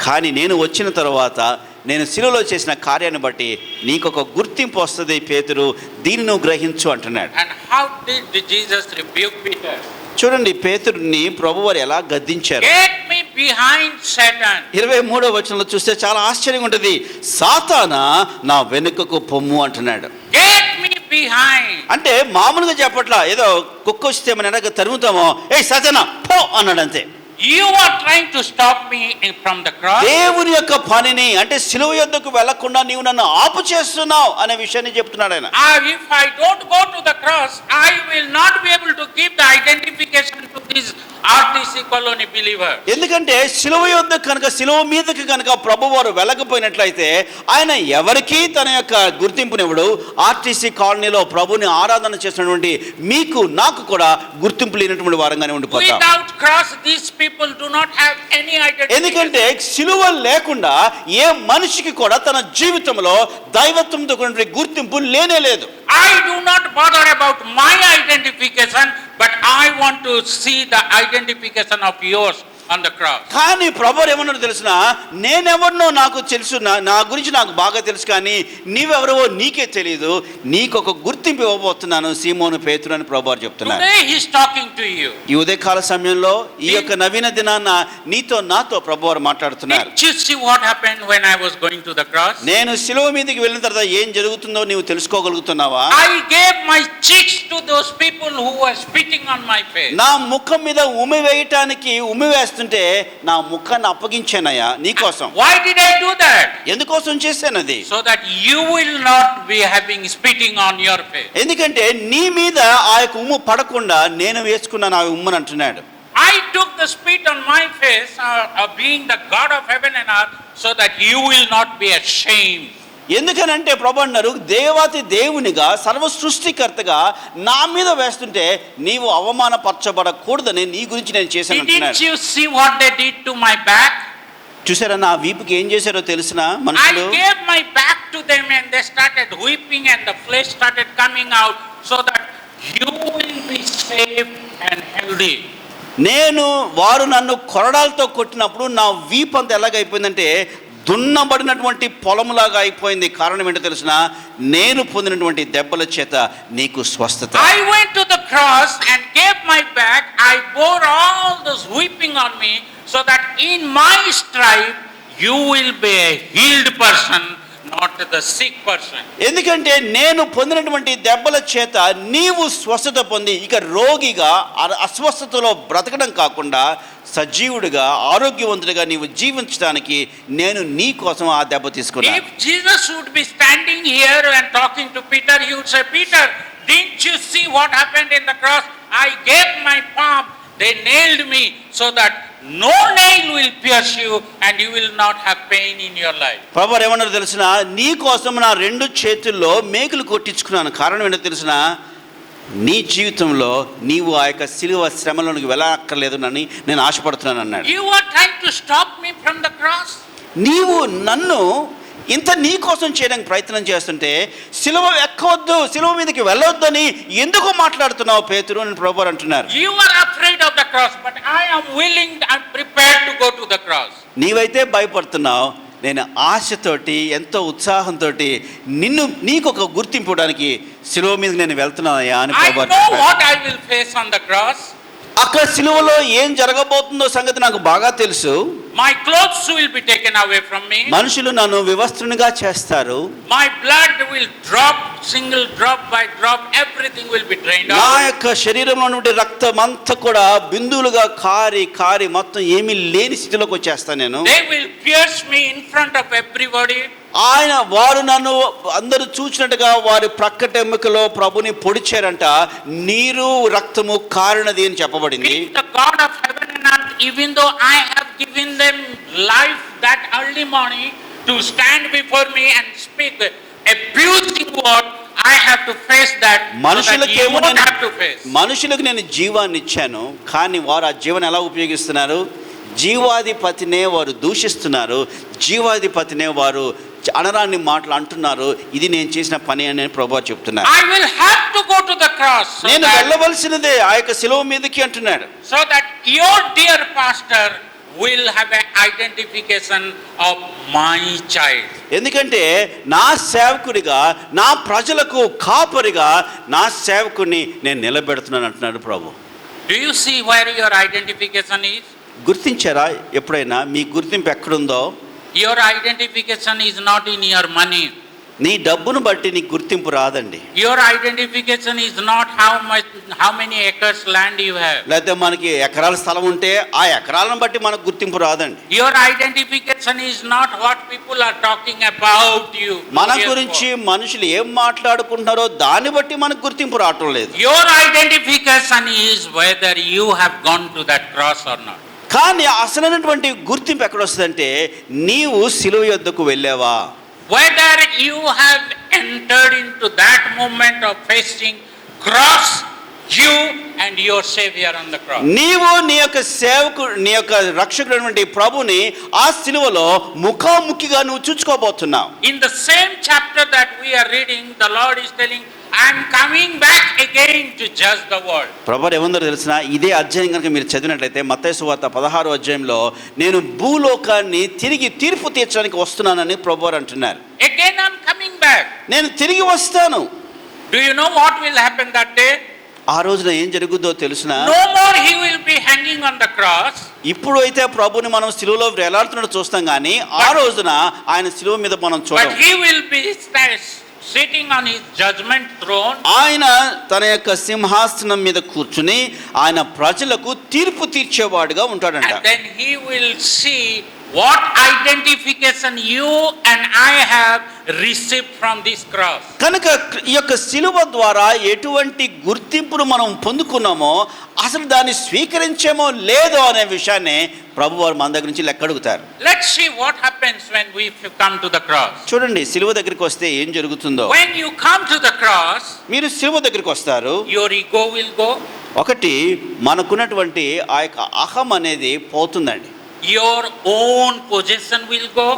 కానీ నేను వచ్చిన తర్వాత నేను శిలువలో చేసిన కార్యాన్ని బట్టి నీకు ఒక గుర్తింపు వస్తుంది పేతురు, దీన్ని నువ్వు గ్రహించు అంటున్నాడు. And how did Jesus rebuke Peter? చూడండి పేతురుని ప్రభువారు ఎలా గద్దించారు. Get me behind, Satan. 23వ వచనంలో చూస్తే చాలా ఆశ్చర్యంగా ఉంటుంది. సాతానా నా వెనుకకు పొమ్ము అంటున్నాడు. Get me behind. అంటే మామూలుగా చెప్పట్లా, ఏదో కుక్క వస్తే మన వెనక తరుగుతామో, ఏ సాతానా పో అన్నాడు అంతే. You are trying to stop me from the cross. దేవుని యొక్క పనిని అంటే సిలువ యొద్దకు వెళ్లకుండా నీవు నన్ను ఆపు చేస్తున్నావు అనే విషయాన్ని చెప్తున్నాడు ఆయన. If I don't go to the cross, I will not be able to give the identification to this RTC colony believer. ఎందుకంటే సిలువ యొద్ద కనుక సిలువ మీదకి కనుక ప్రభువారు వెళ్ళకపోయినట్లయితే ఆయన ఎవరికి తన యొక్క గుర్తింపునివ్వడు. ఆర్టీసీ కాలనీలో ప్రభుని ఆరాధన చేసినటువంటి మీకు నాకు కూడా గుర్తింపు లేనటువంటి వారంగానే ఉండిపోతాం. Without cross, these people do not have any identity. ఎందుకంటే సిలువ లేకుండా ఏ మనిషికి కూడా తన జీవితంలో దైవత్వంతో కూడిన గుర్తింపు లేనే లేదు. I do not bother about my identification, but I want to see the identification of yours on the cross. కానీ ప్రభువు ఏమన్నాడు తెలిసిన, నేనెవరినో నాకు తెలుసు, నా గురించి నాకు బాగా తెలుసు, కానీ నీవెవరో నీకే తెలియదు, నీకు ఒక గుర్తింపు ఇవ్వబోతున్నాను సీమోను పేతురు అని ప్రభువు చెప్తున్నారు. Today he is talking to you. ఈ ఉదయకాల సమయంలో ఈ యొక్క నవీన దినాన నీతో నాతో ప్రభువు మాట్లాడుతున్నారు. Did you see what happened when I was going to the cross? నేను శిలువ మీదకి వెళ్ళిన తర్వాత ఏం జరుగుతుందో నీవు తెలుసుకోగలుగుతున్నావా? I gave my cheeks to those people who were spitting on my face. నా ముఖం మీద ఉమ్మి వేయటానికి ఉమ్మి వేస్తుంటే నా ముఖాన్ని అప్పగించానయ్యా నీకోసం. Why did I do that? ఎందుకోసం చేశానది? So that you will not be having spitting on your face. ఎందుకంటే నీ మీద ఆ యొక్క ఉమ్ము పడకుండా నేను వేసుకున్నాను ఆ ఉమ్మని అంటున్నాడు. I took the spit on my face, being the God of heaven and earth, so that you will not be ashamed. ఎందుకనంటే ప్రభు అన్నారు, దేవాతి దేవునిగా సర్వ సృష్టికర్తగా నా మీద వేస్తుంటే నీవు అవమానపరచబడకూడదని నీ గురించి నేను చేశాను Didn't అంటున్నాడు. you see what they did to my back? చూసారా నా వీపుకి ఏం చేశారో తెలిసిన I మనుషులు? gave my back to them and they started weeping and the flesh started coming out, so that you will be safe and healthy. నేను వారు నన్ను కొరడాలతో కొట్టినప్పుడు నా వీపు అంతా ఎలాగైపోయిందంటే దున్నబడినటువంటి పొలంలాగా అయిపోయింది. కారణం ఏంటో తెలిసిన, నేను పొందినటువంటి దెబ్బల చేత నీకు స్వస్థత. I went to the cross and gave my back. I bore all those weeping on me, so that in my stripe you will be a healed person, not the sick person. ఎందుకంటే నేను పొందినటువంటి దెబ్బల చేత నీవు స్వస్థత పొంది ఇక రోగిగా అస్వస్థతలో బ్రతకడం కాకుండా సజీవుడిగా ఆరోగ్యవంతుడిగా నీవు జీవించడానికి నేను నీ కోసం ఆ దెబ్బ తీసుకున్నాను. If Jesus would be standing here and talking to Peter, he would say, Peter, didn't you see what happened in the cross? I gave my palm, they nailed me, so that no nail will pierce you and you will not have pain in your life. ప్రభువు ఏమన్నారో తెలిసిన, నీ కోసం నా రెండు చేతుల్లో మేకులు కొట్టించుకున్నాను. కారణం ఏంటో తెలిసిన, నీ జీవితంలో నీవు ఆ యొక్క సిలువ శ్రమలోనికి వెళ్ళక్కర్లేదు అని నేను ఆశపడుతున్నాను అన్నాడు. You are trying to stop me from the cross? నీవు నన్ను ఇంత నీ కోసం చేయడానికి ప్రయత్నం చేస్తుంటే సిలువ ఎక్కవద్దు, సిలువ మీదకి వెళ్ళొద్దని ఎందుకు మాట్లాడుతున్నావు పేతురు అని ప్రభువు అంటున్నారు. You are afraid of the cross, but I am willing and prepared to go to the cross. నీవైతే భయపడుతున్నావు, నేను ఆశతోటి ఎంతో ఉత్సాహంతో నీకు ఒక గుర్తింపు ఇవ్వడానికి సిలువ మీద నేను వెళ్తున్నానయ్యా అని I ప్రభువు know అంటున్నారు. what I will face on the cross. అక్కడ సిలువలో ఏం జరగబోతుందో సంగతి నాకు బాగా తెలుసు. My clothes will be taken away from me. మనుషులు నన్ను వివస్త్రునిగా చేస్తారు. My blood will drop, single drop by drop, everything will be drained నా out. యొక్క శరీరంలో నుండి రక్తం అంతా కూడా బిందువులుగా కారి కారి మొత్తం ఏమీ లేని స్థితిలోకి వచ్చేస్తాను నేను. They will pierce me in front of everybody. వారు నన్ను అందరూ చూసినట్టుగా వారి ప్రక్కటెముకలో ప్రభుని పొడిచారంట. నీరు రక్తము కారినది అని చెప్పబడింది. If the God of heaven and earth, even though I have given them life that early morning to stand before me and speak abusing word, I have to face that, so that you won't have to face. మనుషులకు నేను జీవాన్ని ఇచ్చాను, కానీ వారు ఆ జీవాన్ని ఎలా ఉపయోగిస్తున్నారు? జీవాధిపతినే వారు దూషిస్తున్నారు, జీవాధిపతినే వారు అనరాని మాటలు అంటున్నారు. ఇది నేను చేసిన పని అని ప్రభువు చెప్తున్నారు. I will have to go to the cross, నేను వెళ్ళవలసినదే ఆ యొక్క శిలువ మీదకి అంటున్నాడు. so that your dear pastor will have an identification of my child. ఎందుకంటే నా సేవకుడిగా, నా ప్రజలకు కాపరిగా నా సేవకుడిని నేను నిలబెడుతున్నాను అంటున్నాడు ప్రభు. Do you see where your identification is? గుర్తించారా ఎప్పుడైనా మీ గుర్తింపు ఎక్కడుందో? Your identification is not in your money. నీ డబ్బును బట్టి నీ గుర్తింపు రాదండి. Your identification is not how many acres land you have. లేకపోతే మనకి ఎకరాల స్థలం ఉంటే ఆ ఎకరాలను బట్టి మనకు గుర్తింపు రాదండి. Your identification is not what people are talking about you. మన గురించి మనుషులు ఏం మాట్లాడుకుంటున్నారో దాన్ని బట్టి మనకు గుర్తింపు రావటం లేదు. Your identification is whether you have gone to that cross or not. కానీ అసలైనటువంటి గుర్తింపు ఎక్కడ వస్తుందంటే నీవు సిలువ యొద్దకు వెళ్ళావా, whether you have entered into that moment of facing cross, you and your savior on the cross. నీవు నీ యొక్క నీ యొక్క రక్షకుడైనటువంటి ప్రభుని ఆ సిలువలో ముఖాముఖిగా నువ్వు చూసుకోబోతున్నావు. In the same chapter that we are reading, the Lord is telling, I am coming back again to judge the world. ప్రభువు ఏమందో తెలిసిన ఇదే అధ్యాయం కనుక మీరు చదివినట్లయితే మత్తయి సువార్త 16వ అధ్యాయంలో నేను భూలోకాన్ని తిరిగి తీర్పు తీర్చడానికి వస్తున్నానని ప్రభువు అంటున్నారు. Again I am coming back. నేను తిరిగి వస్తాను. Do you know what will happen that day? ఆ రోజున ఏం జరుగుద్దో తెలుసునా? No more he will be hanging on the cross. ఇప్పుడు అయితే ప్రభుని మనం సిలువలో వేలాడుతున్నట్టు చూస్తాం కానీ ఆ రోజున ఆయన సిలువ మీద మనం But చూడం. he will be sitting on his judgment throne. ఆయన తన యొక్క సింహాసనం మీద కూర్చుని ఆయన ప్రజలకు తీర్పు తీర్చేవాడుగా ఉంటాడంట. And then he will see what identification you and I have received from this cross. కనుక ఈ యొక్క సిలువ ద్వారా ఎటువంటి గుర్తింపును మనం పొందుకున్నామో అసలు దాన్ని స్వీకరించేమో లేదో అనే విషయాన్ని ప్రభువారు మన దగ్గర నుంచి లెక్క అడుగుతారు. Let's see what happens when we come to the cross. చూడండి సిలువ దగ్గరికి వస్తే ఏం జరుగుతుందో. When you come to the cross, మీరు సిలువ దగ్గరికి వస్తారు. your ego will go. ఒకటి మనకున్నటువంటి ఆ యొక్క అహం అనేది పోతుందండి. Your own possession will go.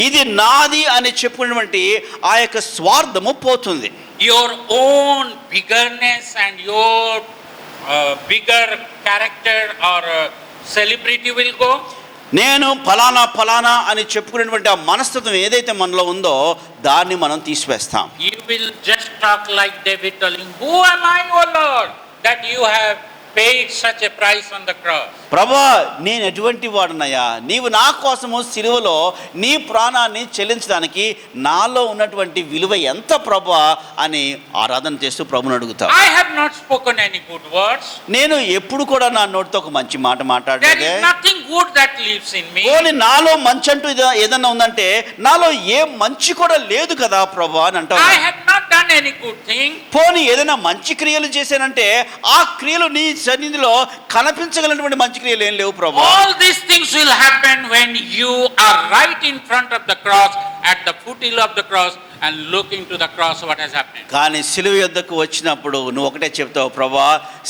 ఇది నాది అని చెప్పుకున్నటువంటి ఆ యొక్క స్వార్థము పోతుంది. Your own biggerness and your bigger character or celebrity will go. నేను ఫలానా అని చెప్పుకునేటువంటి ఆ మనస్తత్వం ఏదైతే మనలో ఉందో దాన్ని మనం తీసివేస్తాం. You will just talk like David telling, "Who am I, O Lord, that you have paid such a price on the cross?" ప్రభా నేను ఎటువంటి వాడునయ్యా, నీవు నా కోసము సిలువలో నీ ప్రాణాన్ని చెల్లించడానికి నాలో ఉన్నటువంటి విలువ ఎంత ప్రభా అని ఆరాధన చేస్తూ ప్రభుని అడుగుతావు. I have not spoken any good words. నేను ఎప్పుడు కూడా నా నోటితో ఒక మంచి మాట There మాట్లాడలేదే. is nothing good that lives in me. పోనీ నాలో మంచి అంటూ ఏదన్నా ఉందంటే నాలో ఏ మంచి కూడా లేదు కదా ప్రభా అని అంటావు. I have not done any good thing. పోనీ ఏదైనా మంచి క్రియలు చేశానంటే ఆ క్రియలు నీ సన్నిధిలో కనిపించగలిగినటువంటి మంచి క్రియలు ఏం లేవు ప్రభా. All these things will happen when you are right in front of the cross, at the foothills of the cross, and looking to the cross what has happened. కానీ సిలువ యొద్దకు వచ్చినప్పుడు నువ్వు ఒకటే చెప్తావు, ప్రభా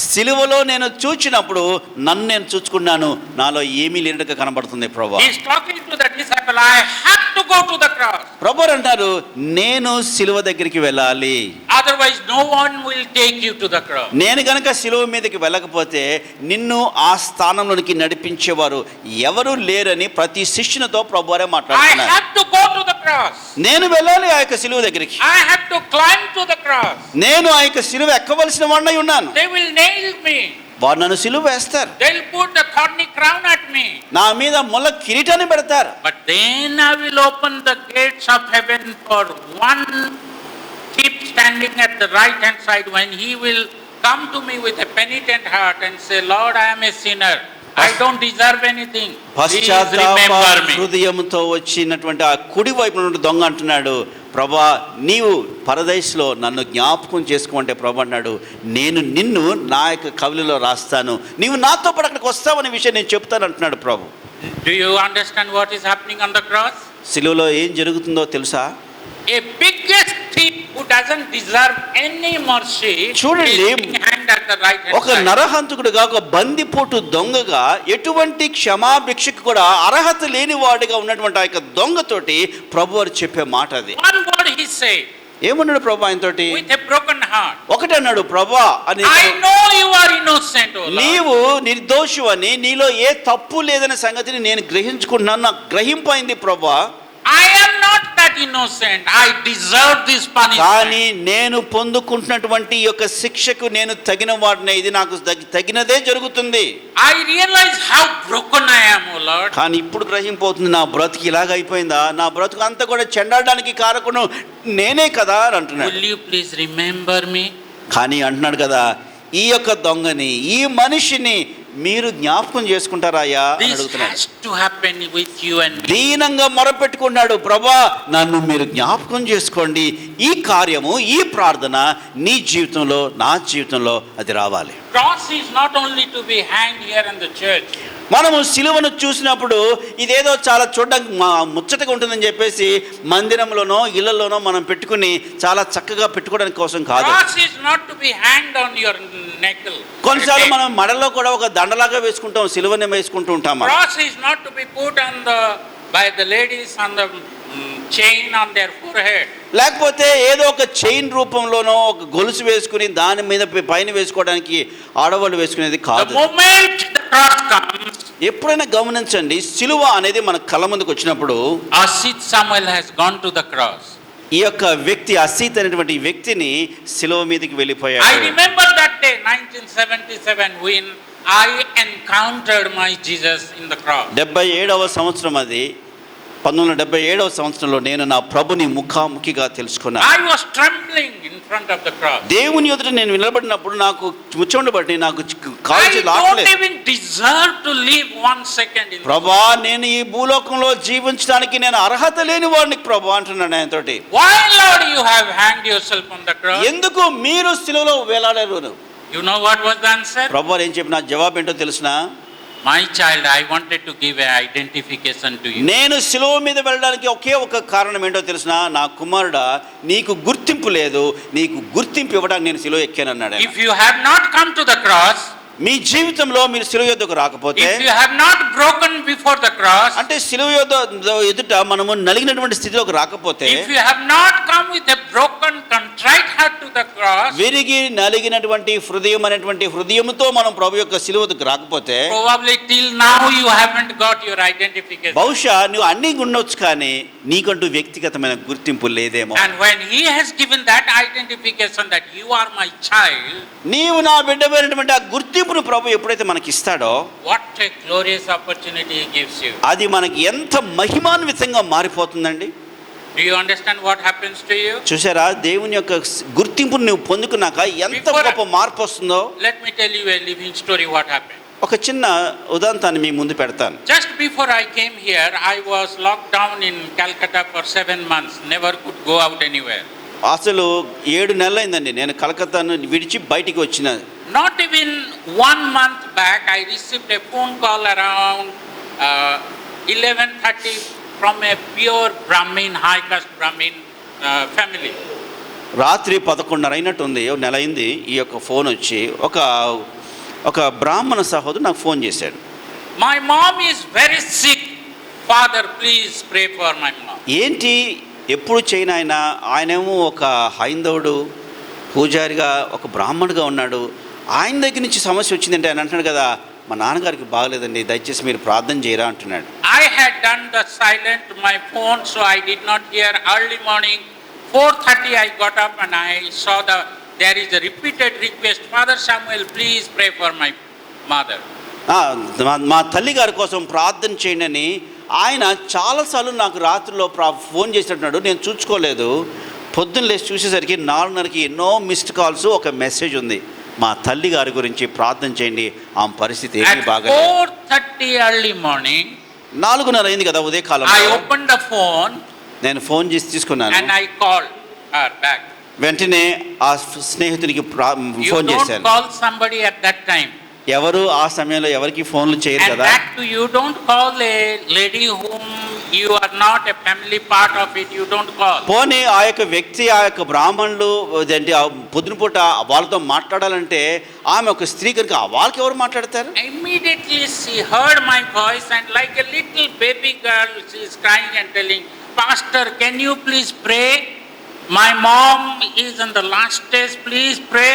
సిలువలో నేను చూచినప్పుడు నన్ను నేను చూచుకున్నాను, నాలో ఏమీ లేనట్టుగా కనబడుతుంది ప్రభా. He is talking to the disciple, I have to go to the cross. ప్రభు అంటారు నేను సిలువ దగ్గరికి వెళ్ళాలి, Otherwise no one will take you to the cross. నేను గనక సిలువ మీదకి వెళ్ళకపోతే నిన్ను ఆ స్థానంలోనికి నడిపించేవారు ఎవరు లేరని ప్రతి శిష్యునితో ప్రభువారే I మాట్లాడుతున్నారు. have to go to the cross. నేను వెళ్ళాలి ఆ యొక్క సిలువ దగ్గరికి, I have to climb to the cross. నేను ఆ యొక్క సిలువ ఎక్కవలసిన వాడినై ఉన్నాను. They will nail me. వారు నన్ను సిలువ వేస్తారు, They'll put the thorny crown at me. నా మీద ముళ్ళ కిరీటాన్ని పెడతారు. But then I will open the gates of heaven for one thief standing at the right hand side, when he will come to me with a penitent heart and say, Lord, I am a sinner. I don't deserve anything. Please పశ్చాత్తాప remember me. హృదయంతో వచ్చినటువంటి ఆ కుడి వైపు నుండి దొంగ అంటున్నాడు, ప్రభా నీవు పరదేశంలో నన్ను జ్ఞాపకం చేసుకోమంటే ప్రభు అన్నాడు, నేను నిన్ను నా యొక్క కవిలో రాస్తాను, నీవు నాతో పాటు అక్కడికి వస్తావనే విషయం నేను చెప్తాను అంటున్నాడు ప్రభు. Do you understand what is happening on the cross? సిలువలో ఏం జరుగుతుందో తెలుసా? A biggest thief who doesn't deserve any mercy చూడండి, is being hanged at the right hand ఒక side. నరహంతకుడుగా, ఒక బందిపోటు దొంగగా, ఎటువంటి క్షమాభిక్షకు కూడా అర్హత లేని వాడిగా ఉన్నటువంటి ఆ యొక్క దొంగతోటి ప్రభు వారు చెప్పే మాట అది. One word he said, ఏమన్నాడు ప్రభు ఆయనతోటి? with a broken heart, ఒకటి అన్నాడు, ప్రభా అని I know you are innocent, O Lord. నీవు నిర్దోషువని, నీలో ఏ తప్పు లేదనే సంగతిని నేను గ్రహించుకుంటున్నాను, నాకు గ్రహింపైంది ప్రభా. I am not that innocent. I deserve this punishment. కానీ నేను పొందుకుంటున్నటువంటి ఈ యొక్క శిక్షకు నేను తగిన వాడినే, ఇది నాకు తగినదే జరుగుతుంది. I realize how broken I am, O Lord. కానీ ఇప్పుడు గ్రహింపోతుంది, నా బ్రతుకు ఇలాగ అయిపోయిందా, నా బ్రతుకు అంతా కూడా చెండాడడానికి కారకును నేనే కదా అని అంటున్నాడు. Will you please remember me? కానీ అంటున్నాడు కదా, ఈ యొక్క దొంగని, ఈ మనిషిని మీరు జ్ఞాపకం చేసుకుంటారాయా అని This అడుగుతున్నాడు. has to happen with you and me. దీనంగా మొరపెట్టుకున్నాడు, ప్రభా నన్ను మీరు జ్ఞాపకం చేసుకోండి, ఈ కార్యము, ఈ ప్రార్థన నీ జీవితంలో, నా జీవితంలో అది రావాలి. Cross is not only to be hanged here in the church. మనము సిలువను చూసినప్పుడు ఇదేదో చాలా చూడడానికి ముచ్చటగా ఉంటుందని చెప్పేసి మందిరంలోనో ఇళ్లలోనో మనం పెట్టుకుని చాలా చక్కగా పెట్టుకోవడానికి కోసం కాదు. Cross is not to be hanged on your neck. కొన్నిసార్లు మనం మెడలో కూడా ఒక దండలాగా వేసుకుంటాం, సిలువనే వేసుకుంటూ ఉంటాం. Cross is not to be put on the by the ladies on the chain on their forehead. లేకపోతే ఏదో ఒక చైన్ రూపంలోనో ఒక గొలుసు వేసుకుని దాని మీద పైన వేసుకోవడానికి ఆడవాళ్ళు వేసుకునేది The కాదు. moment the cross comes, ఎప్పుడైనా గమనించండి, సిలువ అనేది మన కళ్ళ ముందుకు వచ్చినప్పుడు Asit Samuel has gone to the cross. ఈ యొక్క వ్యక్తి అసీత్ అనేటువంటి వ్యక్తిని సిలువ మీదకి I వెళ్ళిపోయాడు. remember that day, 1977, when I encountered my Jesus in the cross. 77వ సంవత్సరం అది. 1977వ సంవత్సరంలో నేను నా ప్రభుని ముఖాముఖిగా తెలుసుకున్నాను. I was trembling in front of the cross. దేవుని ఎదుట నేను నిలబడినప్పుడు నాకు ముచ్చండు బట్టి నాకు I కాల్చి don't లాగలేదు. even deserve to live 1 second in this. ప్రభా, నేను ఈ భూలోకంలో జీవించడానికి నేను అర్హత లేని వాడిని ప్రభా అంటున్నాను ఆయనతోటి. Why, Lord, you have hanged yourself on the cross? ఎందుకు మీరు సిలువలో వేలాడారు? You know what was the answer? ప్రభు ఏం చెప్పిన జవాబు ఏంటో తెలుసునా? My child, I wanted to give an identification to you. నేను సిలువ మీద వెళ్ళడానికి ఒకే ఒక కారణం ఏంటో తెలుసునా? నా కుమారుడా, నీకు గుర్తింపు లేదు, నీకు గుర్తింపు ఇవ్వడానికి నేను సిలువ ఎక్కాను అన్నాడు ఆయన. If you have not come to the cross, మీ జీవితంలో మీరు సిలువ యొద్దకు రాకపోతే, if you have not broken before the cross, అంటే సిలువ ఎదుట మనము నలిగినటువంటి స్థితిలోకి రాకపోతే, if you have not come with a broken, contrite heart to the cross, విరిగి నలిగినటువంటి హృదయం అనేటువంటి హృదయంతో మనం ప్రభు యొక్క సిలువకు రాకపోతే, probably till now you haven't got your identification. బహుశా నువ్వు అన్ని ఉండొచ్చు కానీ నీకంటూ వ్యక్తిగతమైన గుర్తింపు లేదేమో. And when he has given that identification that you are my child, నీవు నా బిడ్డమైనటువంటి ఆ గుర్తింపును ప్రభు ఎప్పుడైతే మనకి ఇస్తాడో, what a glorious opportunity he gives you. అది మనకి ఎంత మహిమాన్వితంగా మారిపోతుందండి. Do you understand what happens to you? చూసారా, దేవుని యొక్క గుర్తింపును నువ్వు పొందుకున్నాక ఎంత గొప్ప మార్పు వస్తుందో. Let me tell you a living story what happened. ఒక చిన్న ఉదాంతాన్ని మీ ముందు పెడతాను. Just before I came here, I was locked down in Calcutta for 7 months, never could go out anywhere. అసలు 7 నెలలైందండి నేను కలకత్తాను విడిచి బయటికి వచ్చిన. Not even 1 month back, I received a phone call around 11:30 from a pure Brahmin, high caste Brahmin family. రాత్రి 11:30 అయినట్టుంది, నెల అయింది. ఈ యొక్క ఫోన్ వచ్చి ఒక బ్రాహ్మణ సహోదరుడు నాకు ఫోన్ చేశాడు. My mom is very sick. Father, please pray for my mom. ఏంటి ఎప్పుడు చేయను ఆయనేమో ఒక హైందవుడు పూజారిగా ఒక బ్రాహ్మణుడిగా ఉన్నాడు. ఆయన దగ్గర నుంచి సమస్య వచ్చిందంటే ఆయన అంటున్నాడు కదా, మా నాన్నగారికి బాగలేదండి, దయచేసి మీరు ప్రార్థన చేయరా అంటున్నాడు. I had done the silent my phone, so I did not hear. Early morning 4:30 I got up and I saw there is a repeated request, Father Samuel, please pray for my mother. మా తల్లి గారి కోసం ప్రార్థన చేయండి అని ఆయన చాలాసార్లు నాకు రాత్రిలో ఫోన్ చేసినట్టున్నాడు. నేను చూసుకోలేదు. పొద్దున్న లేచి చూసేసరికి 4:30కి ఎన్నో మిస్డ్ కాల్స్, ఒక మెసేజ్ ఉంది, మా తల్లి గారి గురించి ప్రార్థన చేయండి, ఆమె పరిస్థితి ఏమీ At బాగలేదు. 4:30 early morning, 4:30 అయింది కదా ఉదయకాలం. I opened the phone నేను ఫోన్ చేసి తీసుకున్నాను. and I called her back. వెంటనే ఆ స్నేహితునికి You ఫోన్ don't చేశాను. call somebody at that time. ఎవరు ఆ సమయంలో ఎవరికి ఫోన్లు చేయరు And కదా. that too, you don't call a lady whom you are not a family part of it, you don't call. పోనీ ఆ యొక్క వ్యక్తి, ఆ యొక్క బ్రాహ్మణులు ఏంటి పొద్దునపూట వాళ్ళతో మాట్లాడాలంటే ఆమె ఒక స్త్రీ కనుక వాళ్ళకి ఎవరు మాట్లాడతారు? Immediately she heard my voice and like a little baby girl, she is crying and telling, Pastor, can you please pray? My mom is in the last stage, please pray.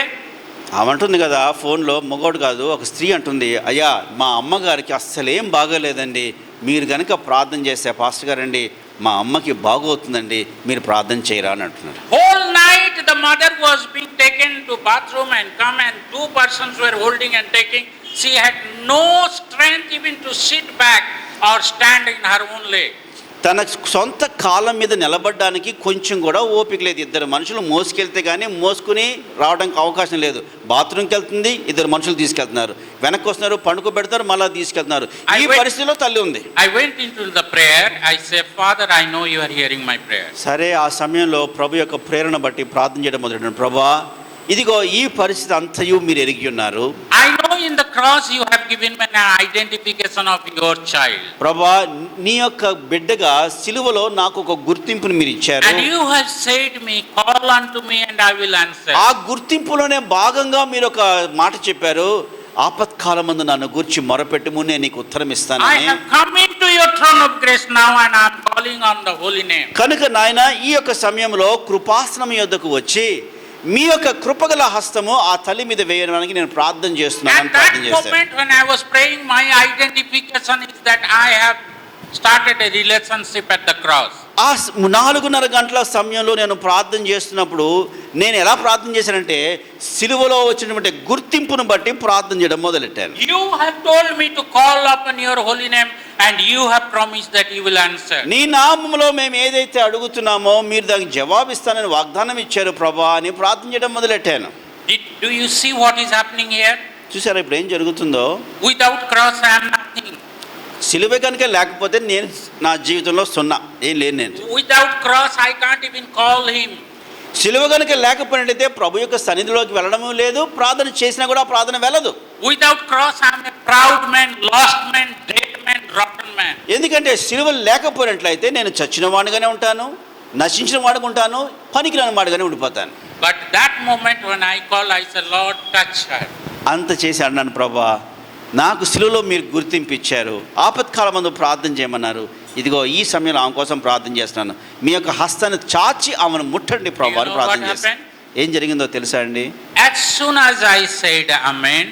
ఆమె అంటుంది కదా ఫోన్లో, మగోడు కాదు ఒక స్త్రీ అంటుంది, అయ్యా మా అమ్మగారికి అస్సలేం బాగోలేదండి, మీరు కనుక ప్రార్థన చేస్తే పాస్టర్ గారండి మా అమ్మకి బాగోతుందండి, మీరు ప్రార్థన చేయరా అని అంటున్నారు. Whole night the mother was being taken to bathroom and come and 2 persons were holding and taking. She had no strength even to sit back or stand in her own leg. తన సొంత కాళ్ళ మీద నిలబడడానికి కొంచెం కూడా ఓపిక లేదు. 2 మనుషులు మోసుకెళ్తే కానీ మోసుకుని రావడానికి అవకాశం లేదు. బాత్రూమ్కి వెళ్తుంది, 2 మనుషులు తీసుకెళ్తున్నారు, వెనక్కి వస్తున్నారు, పండుకోబెడతారు, మళ్ళీ తీసుకెళ్తున్నారు. ఈ పరిస్థితిలో తల్లి ఉంది. I went into the prayer. I said, Father, I know you are hearing my prayer. సరే, ఆ సమయంలో ప్రభు యొక్క ప్రేరణ బట్టి ప్రార్థన చేయడం మొదలెట్టాను. ప్రభా, ఇదిగో ఈ పరిస్థితి అంతయు మీరు ఎరిగి ఉన్నారు. I know in the cross you have given me an identification of your child. ప్రభా, నీ యొక్క బిడ్డగా సిలువలో నాకు ఒక గుర్తింపుని మీరు ఇచ్చారు. And you have said me, call unto me and I will answer. ఆ గుర్తింపులోనే భాగంగా మీరు ఒక మాట చెప్పారు, ఆపత్కాలమందు నన్ను గూర్చి మొరపెట్టుము, నేను నీకు ఉత్తరం I ఇస్తానని. have come into your throne of grace now and I am calling on the holy name. కనుక నాయన ఈ యొక్క సమయంలో కృపాసనం యొద్దకు వచ్చి మీ యొక్క కృపగల హస్తము ఆ తల్లి మీద వేయడానికి నేను ప్రార్థన చేస్తున్నాను At that moment when I was praying, my identification is that I have started a relationship at the cross. ఆ 4:30 గంటల సమయంలో నేను ప్రార్థన చేస్తున్నప్పుడు నేను ఎలా ప్రార్థన చేశానంటే సిలువలో వచ్చినటువంటి గుర్తింపును బట్టి ప్రార్థన చేయడం మొదలెట్టాను. You have told me to call upon your holy name and you have promised that you will answer. నీ నామములో మేము ఏదైతే అడుగుతున్నామో మీరు దానికి జవాబిస్తానని వాగ్దానం ఇచ్చారు ప్రభా అని ప్రార్థన చేయడం మొదలెట్టాను. Do you see what is happening here? చూసారా ఇప్పుడు ఏం జరుగుతుందో? Without cross I am nothing. సిలువ కనుక లేకపోతే నేను నా జీవితంలో సున్నా, ఏం లేను నేను. Without cross I can't even call him. సిలువ కనుక లేకపోయినట్టయితే ప్రభు యొక్క సన్నిధిలోకి వెళ్ళడము లేదు, ప్రార్థన చేసినా కూడా ప్రార్థన వెళ్ళదు. Without cross I am a proud man, lost man, dead man, rotten man. ఎందుకంటే సిలువ లేకపోయినట్లయితే నేను చచ్చిన వాడిగానే ఉంటాను, నశించిన వాడిగా ఉంటాను, పనికిరాని వాడిగానే ఉండిపోతాను. But that moment when I call, I said, Lord, touch her. అంత చేసి అన్నాను, ప్రభా నాకు సిలువలో మీరు గుర్తింపు ఇచ్చారు, ఆపత్కాలమందు ప్రార్థన చేయమన్నారు, ఇదిగో ఈ సమయంలో ఆమె కోసం ప్రార్థన చేస్తున్నాను, మీ యొక్క హస్తాన్ని చాచి ఆమెను ముట్టండి ప్రభా అని ప్రార్థన చేస్తాను. ఏం జరిగిందో తెలుసా అండి? As soon as I said amen,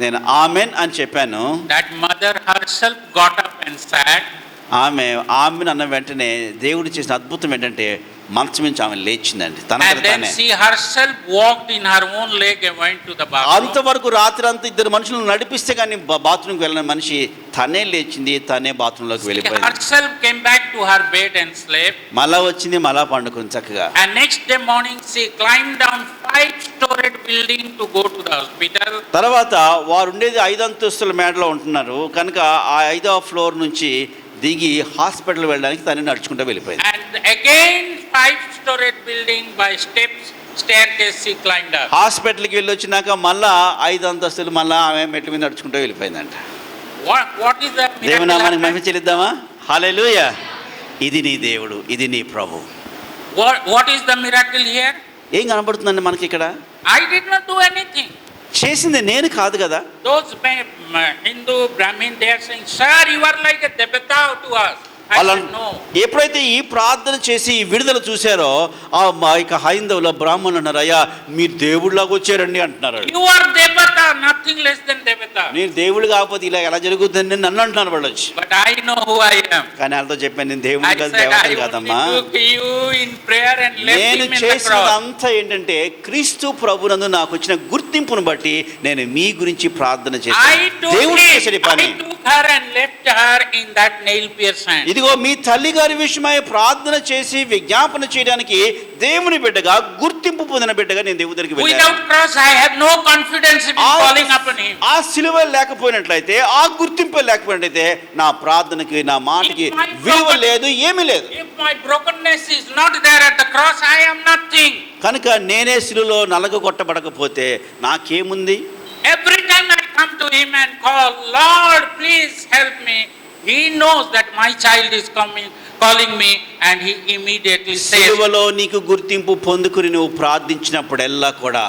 నేను ఆమెన్ అని చెప్పాను. that mother herself got up and sat. ఆమెను అన్న వెంటనే దేవుడు చేసిన అద్భుతం ఏంటంటే మంచం నుంచి ఆమె లేచిందండి And then she herself walked in her own leg and went to the bathroom. అంతవరకు రాత్రి అంతా ఇద్దరు మనుషులను నడిపిస్తే కానీ బాత్రూమ్కి వెళ్ళిన మనిషి తనే లేచింది, తనే బాత్రూంలోకి She వెళ్ళిపోయింది. herself came back to her bed and slept. మళ్ళా వచ్చింది, మళ్ళా పండుకుంది చక్కగా. And next day morning she climbed down 5-storied building to go to the hospital. తర్వాత వారు ఉండేది 5 అంతస్తుల మేడలో ఉంటున్నారు కనుక ఆ 5వ ఫ్లోర్ నుంచి దిగి హాస్పిటల్ వెళ్ళడానికి తను నడుచుకుంటూ వెళ్ళిపోయింది. And again 5-storied building by steps, staircase she climbed up. హాస్పిటల్కి వెళ్ళి వచ్చినాక మళ్ళా 5 అంతస్తులు మళ్ళా ఆమె మెట్ల మీద నడుచుకుంటూ వెళ్ళిపోయిందంట. What is that miracle? దేవుని నామానికి మహిమ చెల్లిద్దామా? హల్లెలూయా. ఇది నీ దేవుడు, ఇది నీ ప్రభు. What is the miracle here? ఏం కనబడుతుందండి మనకి ఇక్కడ? I did not do anything. చేసింది నేను కాదు కదా. Those Hindu Brahmin, they are saying, sir, you are like a devata to us. I అలా said, no. ఎప్పుడైతే ఈ ప్రార్థన చేసి ఈ విడుదల చూశారో ఆ మా యొక్క హైందవుల బ్రాహ్మణులు అన్నారు, అయ్యా మీరు దేవుడిలాగా వచ్చారండి అంటున్నారు. You are devata, nothing less than devata. నేను దేవుడు కాకపోతే ఇలా ఎలా జరుగుతుందని నన్ను అంటున్నారు వాళ్ళు వచ్చి. But I know who I am. కానీ వాళ్ళతో చెప్పాను, నేను I దేవుడు కాదు, said, దేవతని I కాదమ్మా. only took you in prayer and left నేను him in the చేసినది cross. అంతా ఏంటంటే క్రీస్తు ప్రభునందు నాకు వచ్చిన గుర్తింపును బట్టి నేను మీ గురించి ప్రార్థన I చేశాను. took దేవుడు చేసిన పని. her and left her in that nail pierced hand. ఇదిగో మీ తల్లి గారి విషయమై ప్రార్థన చేసి విజ్ఞాపన చేయడానికి దేవుని బిడ్డగా గుర్తింపు పొందిన బిడ్డగా నేను దేవుడి దగ్గరికి వెళ్ళాను. Without cross I have no confidence in calling upon him. ఆ సిలువ లేకపోయినట్లయితే, ఆ గుర్తింపు లేకపోయినట్లయితే నా ప్రార్థనకి నా మాటకి విలువ లేదు, ఏమీ లేదు. If my brokenness is not there at the cross, I am nothing. కనుక నేనే సిలువలో నలగొట్టబడకపోతే నాకేముంది? Every time I come to him and call, Lord, please help me, he knows that my child is calling me, and he immediately says, సిలువలో నీకు గుర్తింపు పొందుకుని నువ్వు ప్రార్థించినప్పుడెల్లా కూడా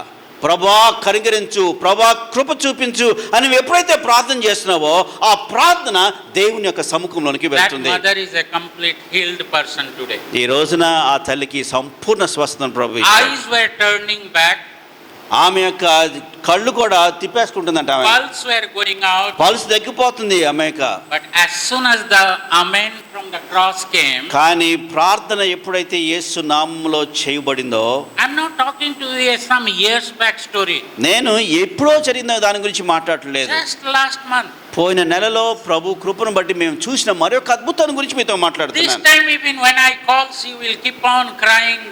ప్రభా కనికరించు, ప్రభా కృప చూపించు అని నువ్వు ఎప్పుడైతే ప్రార్థన చేస్తున్నావో ఆ ప్రార్థన దేవుని యొక్క సముఖంలోనికి that వెళ్తుంది. mother is a complete healed person today. ఈ రోజున ఆ తల్లికి సంపూర్ణ స్వస్థతను ప్రభు ఇచ్చాడు. Eyes were turning back, ఆమె యొక్క కళ్ళు కూడా తిప్పేసుకుంటుందంట. ఆమె pulse were going out. Pulse తగ్గిపోతుంది ఆమె యొక్క. But as soon as the amen from the cross came, కానీ ప్రార్థన ఎప్పుడైతే యేసు నామములో చేయబడిందో, I'm not talking to you some years back story. నేను ఎప్పుడో జరిగిన దాని గురించి మాట్లాడట్లేదు. Just last month. పోయిన నెలలో ప్రభు కృపను బట్టి మేము చూసిన మరొక అద్భుతాన్ని గురించి మీతో This మాట్లాడుతున్నాను. time even when I call, she will keep on crying,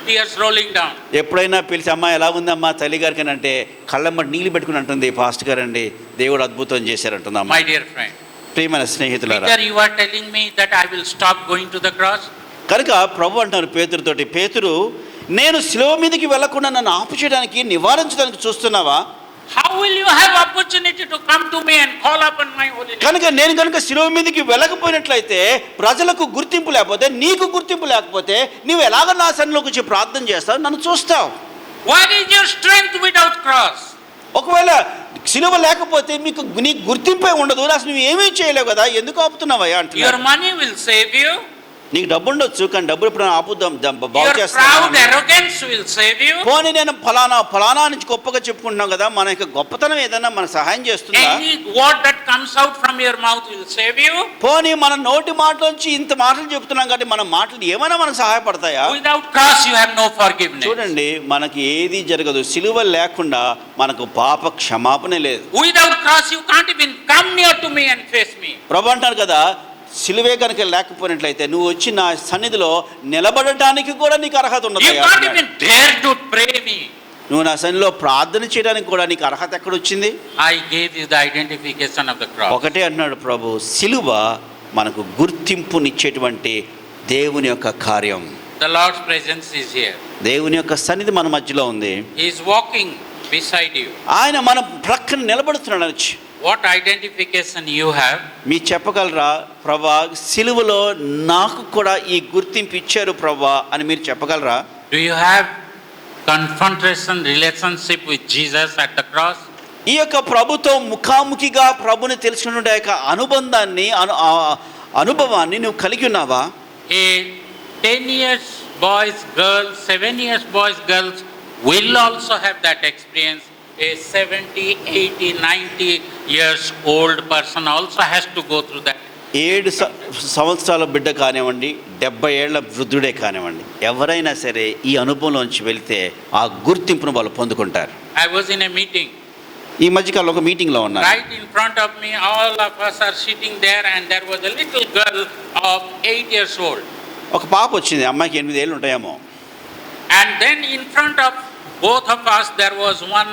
tears rolling down. ఎప్పుడైనా పిలిచి అమ్మా ఎలా ఉందమ్మా తల్లి గారికి అంటే కళ్ళమ్మ నీళ్ళు పెట్టుకుని అంటుంది, పాస్ట్ గారు అండి దేవుడు అద్భుతం చేశారంటుంది అమ్మా. My dear friend, ప్రియమైన స్నేహితులారా, Peter, you are telling me that I will stop going to the cross? కనుక ప్రభు అంటున్నారు పేతురుతోటి, పేతురు నేను శిలువ మీదకి వెళ్లకుండా నన్ను ఆపు చేయడానికి నివారించడానికి చూస్తున్నావా? How will you have opportunity to come to me and call upon my holy name? కనుక నేను కనుక శిలువ మీదకి వెళ్ళకపోయినట్లయితే, ప్రజలకు గుర్తింపు లేకపోతే, నీకు గుర్తింపు లేకపోతే నువ్వు ఎలాగ నా సన్నిధిలోకి వచ్చి ప్రార్థన చేస్తావు, నన్ను చూస్తావు? What is your strength without cross? ఒకవేళ సిలువ లేకపోతే నీకు గుర్తింపే ఉండదు, అసలు నువ్వు ఏమీ చేయలేవు కదా, ఎందుకు ఆపుతున్నావయ్యా Your అంటున్నాడు. money will save you. నీకు డబ్బు ఉండొచ్చు, కానీ డబ్బులు ఇప్పుడు ఆపుద్దాం బాగు Your proud చేస్తాను. arrogance will save you. పోనీ నేను ఫలానా నుంచి గొప్పగా చెప్పుకుంటున్నాం కదా, మన యొక్క గొప్పతనం ఏదైనా మన సహాయం చేస్తుందా? Any word that comes out from your mouth will save you. పోనీ మన నోటి మాటలోంచి ఇంత మాటలు చెప్తున్నాం కాబట్టి మన మాటలు ఏమైనా మనకు సహాయపడతాయా? Without cross you have no forgiveness. చూడండి, మనకి ఏది జరగదు, సిలువ లేకుండా మనకు పాప క్షమాపణ లేదు. Without cross you can't even come near to me and face me. ప్రభు అంటారు కదా, సిలువే కనుక లేకపోయినట్లయితే నువ్వు వచ్చి నా సన్నిధిలో నిలబడటానికి కూడా నీకు అర్హత ఉండదు. You can't even dare to pray me. నువ్వు నా సన్నిధిలో ప్రార్థన చేయడానికి కూడా నీకు అర్హత ఎక్కడొచ్చింది? I gave you the identification of the cross. ఒకటే అన్నాడు ప్రభు, సిలువ మనకు గుర్తింపునిచ్చేటువంటి దేవుని యొక్క కార్యం. The Lord's presence is here. దేవుని యొక్క సన్నిధి మన మధ్యలో ఉంది. He is walking beside you. ఆయన మన ప్రక్కన నిలబడుతున్నాడు వచ్చి. What identification you have? మీ చెప్పగలరా, ప్రభా సిలువలో నాకు కూడా ఈ గుర్తింపు ఇచ్చారు ప్రభా అని మీరు చెప్పగలరా? Do you have confrontation relationship with Jesus at the cross? ఈ యొక్క ప్రభుతో ముఖాముఖిగా ప్రభుని తెలుసుకున్న యొక్క అనుబంధాన్ని అనుభవాన్ని నువ్వు కలిగి ఉన్నావా? A 10 years boys, girls, 7 years boys, girls will also have that experience. A 70, 80, 90 years old person also has to go through that. 7 సంవత్సరాల బిడ్డ కానివ్వండి, 70 ఏళ్ల వృద్ధుడే కానివ్వండి, ఎవరైనా సరే ఈ అనుభవంలోంచి వెళ్తే ఆ గుర్తింపును వాళ్ళు పొందుకుంటారు. I was in a meeting. ఈ మధ్యకాలంలో ఒక మీటింగ్లో ఉన్నారు. Right in front of me, all of us are sitting there, and there was a little girl of 8 years old. ఒక పాప వచ్చింది, అమ్మాయికి 8 ఏళ్ళు ఉంటాయేమో. And then in front of both of us, there was one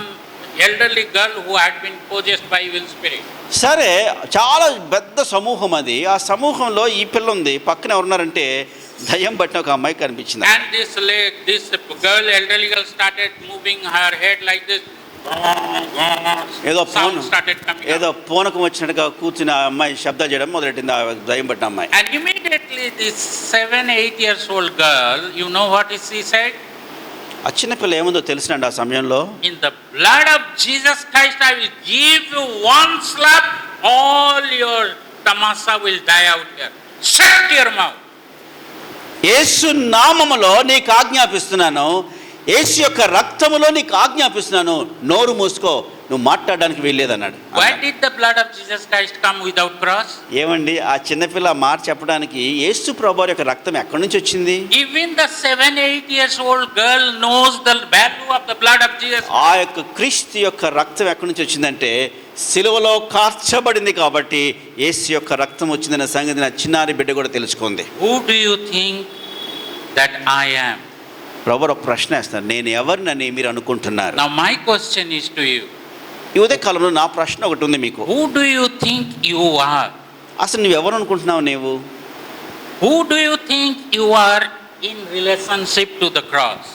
elderly girl who had been possessed by evil spirit. సరే, చాలా పెద్ద సమూహం అది. ఆ సమూహంలో ఈ పిల్ల ఉంది, పక్కన ఎవరున్నారంటే దయ్యం పట్టిన ఒక అమ్మాయి కనిపించింది. And this girl, elderly girl, started moving her head like this. ఏదో Sound started coming ఏదో out. పూనకం వచ్చినట్టుగా కూర్చుని ఆ అమ్మాయి శబ్దం చేయడం మొదలెట్టింది, ఆ దయ్యం పట్టిన అమ్మాయి. And immediately this 7-8 years old girl, you know what she said? ఆ చిన్న పిల్ల ఏముందో తెలిసినండి ఆ సమయంలో, In the blood of Jesus Christ, I will give you one slap, all your tamasha will die out here. Shut your mouth. యేసు నామములో నీకు ఆజ్ఞాపిస్తున్నాను, యేసు యొక్క రక్తములో నీకు ఆజ్ఞాపిస్తున్నాను, నోరు మూసుకో, నువ్వు మాట్లాడడానికి వెళ్ళేదన్నాడు. Why did the blood of Jesus Christ come without cross? ఏమండి, ఆ చిన్నపిల్ల మాట చెప్పడానికి యేసు ప్రభువారి యొక్క రక్తం ఎక్కడి నుంచి వచ్చింది? Even the 7-8 years old girl knows the value of the blood of Jesus. ఆ యొక్క క్రీస్తు యొక్క రక్తం ఎక్కడి నుంచి వచ్చిందంటే సిలువలో కార్చబడింది కాబట్టి యేసు యొక్క రక్తం వచ్చిందన్న సంగతి నా చిన్నారి బిడ్డ కూడా తెలుసుకుంది. Who do you think that I am? ప్రభు ఒక ప్రశ్న వేస్తున్నారు, నేను ఎవరినని మీరు అనుకుంటున్నారు? Now my question is to you. ఈ ఉదయ కాలంలో నా ప్రశ్న ఒకటి ఉంది మీకు. Who do you think you are? అసలు నువ్వు ఎవరు అనుకుంటున్నావు? నీవు Who do you think you are in relationship to the cross?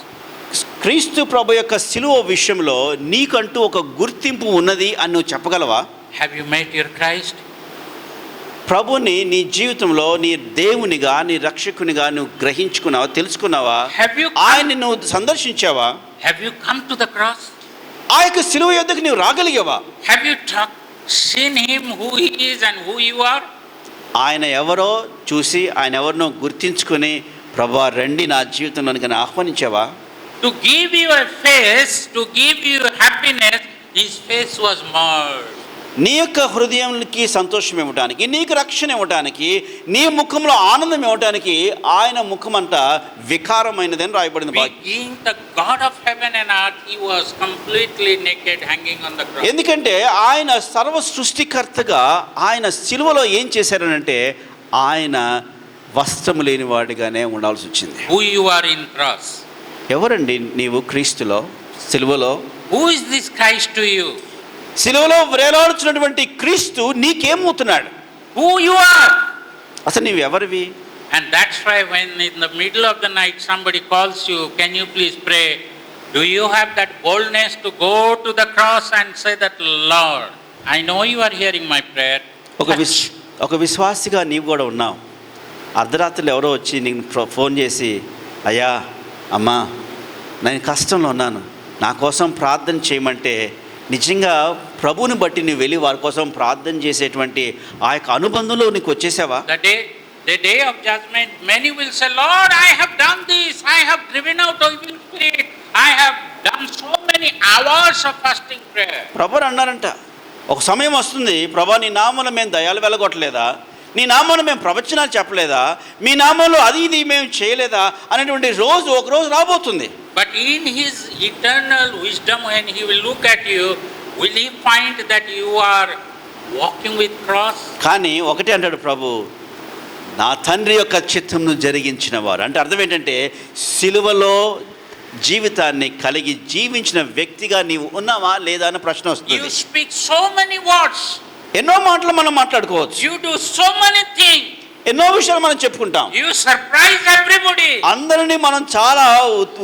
క్రీస్తు ప్రభు యొక్క సిలువ విషయంలో నీకంటూ ఒక గుర్తింపు ఉన్నది అని నువ్వు చెప్పగలవా? Have you met your Christ? ప్రభుని నీ జీవితంలో నీ దేవునిగా, నీ రక్షకునిగా నువ్వు గ్రహించుకున్నావా, తెలుసుకున్నావా? ఆయన్ని నువ్వు సందర్శించావా? Have you come to the cross? ఆ యొక్క సిలువ యొద్దకు నువ్వు రాగలిగావా? Have you seen him, who he is and who you are? ఆయన ఎవరో చూసి ఆయన ఎవరినో గుర్తించుకొని ప్రభువా రండి నా జీవితంలోనికి ఆహ్వానించావా? To give you a face, to give you happiness, his face was marred. నీ యొక్క హృదయానికి సంతోషం ఇవ్వడానికి, నీకు రక్షణ ఇవ్వడానికి, నీ ముఖంలో ఆనందం ఇవ్వడానికి ఆయన ముఖం అంతా వికారమైనదని రాయబడింది. Being the God of heaven and earth, he was completely naked, hanging on the cross. ఎందుకంటే ఆయన సర్వ సృష్టికర్తగా ఆయన సిలువలో ఏం చేశారనంటే ఆయన వస్త్రము లేని వాడిగానే ఉండాల్సి వచ్చింది. Who you are in cross? ఎవరండి నీవు క్రీస్తులో, సిలువలో? Who is this Christ to you? సిలువలో వేలాడుచున్నటువంటి క్రీస్తు నీకేమవుతున్నాడు? Who you are? అసలు నీవు ఎవరివి? And that's why when in the middle of the night somebody calls you, can you please pray? Do you have that boldness to go to the cross and say that, Lord, I know you are hearing my prayer. ఒక విశ్వాసిగా నీవు కూడా ఉన్నావు. అర్ధరాత్రులు ఎవరో వచ్చి నీకు phone చేసి, అయ్యా అమ్మా నేను కష్టంలో ఉన్నాను, నా కోసం ప్రార్థన చేయమంటే నిజంగా ప్రభువుని బట్టి నువ్వు వెళ్ళి వారి కోసం ప్రార్థన చేసేటువంటి ఆ యొక్క అనుబంధంలో నీకు వచ్చేసావా? The day of judgment, many will say, Lord, I have done this, I have driven out evil spirit, I have done so many hours of fasting prayer. ప్రభు అన్నారంట, ఒక సమయం వస్తుంది, ప్రభా నీ నామంలో మేము దయాలు వెలగొట్టలేదా, నీ నామంలో మేము ప్రవచనాలు చెప్పలేదా, మీ నామంలో అది ఇది మేము చేయలేదా అనేటువంటి రోజు ఒక రోజు రాబోతుంది. But in his eternal wisdom, when he will look at you, will he find that you are walking with cross? కానీ ఒకటే అంటాడు ప్రభు, నా తండ్రి యొక్క చిత్తంను జరిగించిన వారు. అంటే అర్థం ఏంటంటే సిలువలో జీవితాన్ని కలిగి జీవించిన వ్యక్తిగా నీవు ఉన్నావా లేదా అనే ప్రశ్న You వస్తుంది. speak so many words, ఎన్నో మాటలు మనం మాట్లాడుకోవచ్చు, you do so many things, ఎన్నో విషయాలు మనం చెప్పుకుంటాం, you surprise everybody. అందరినీ మనం చాలా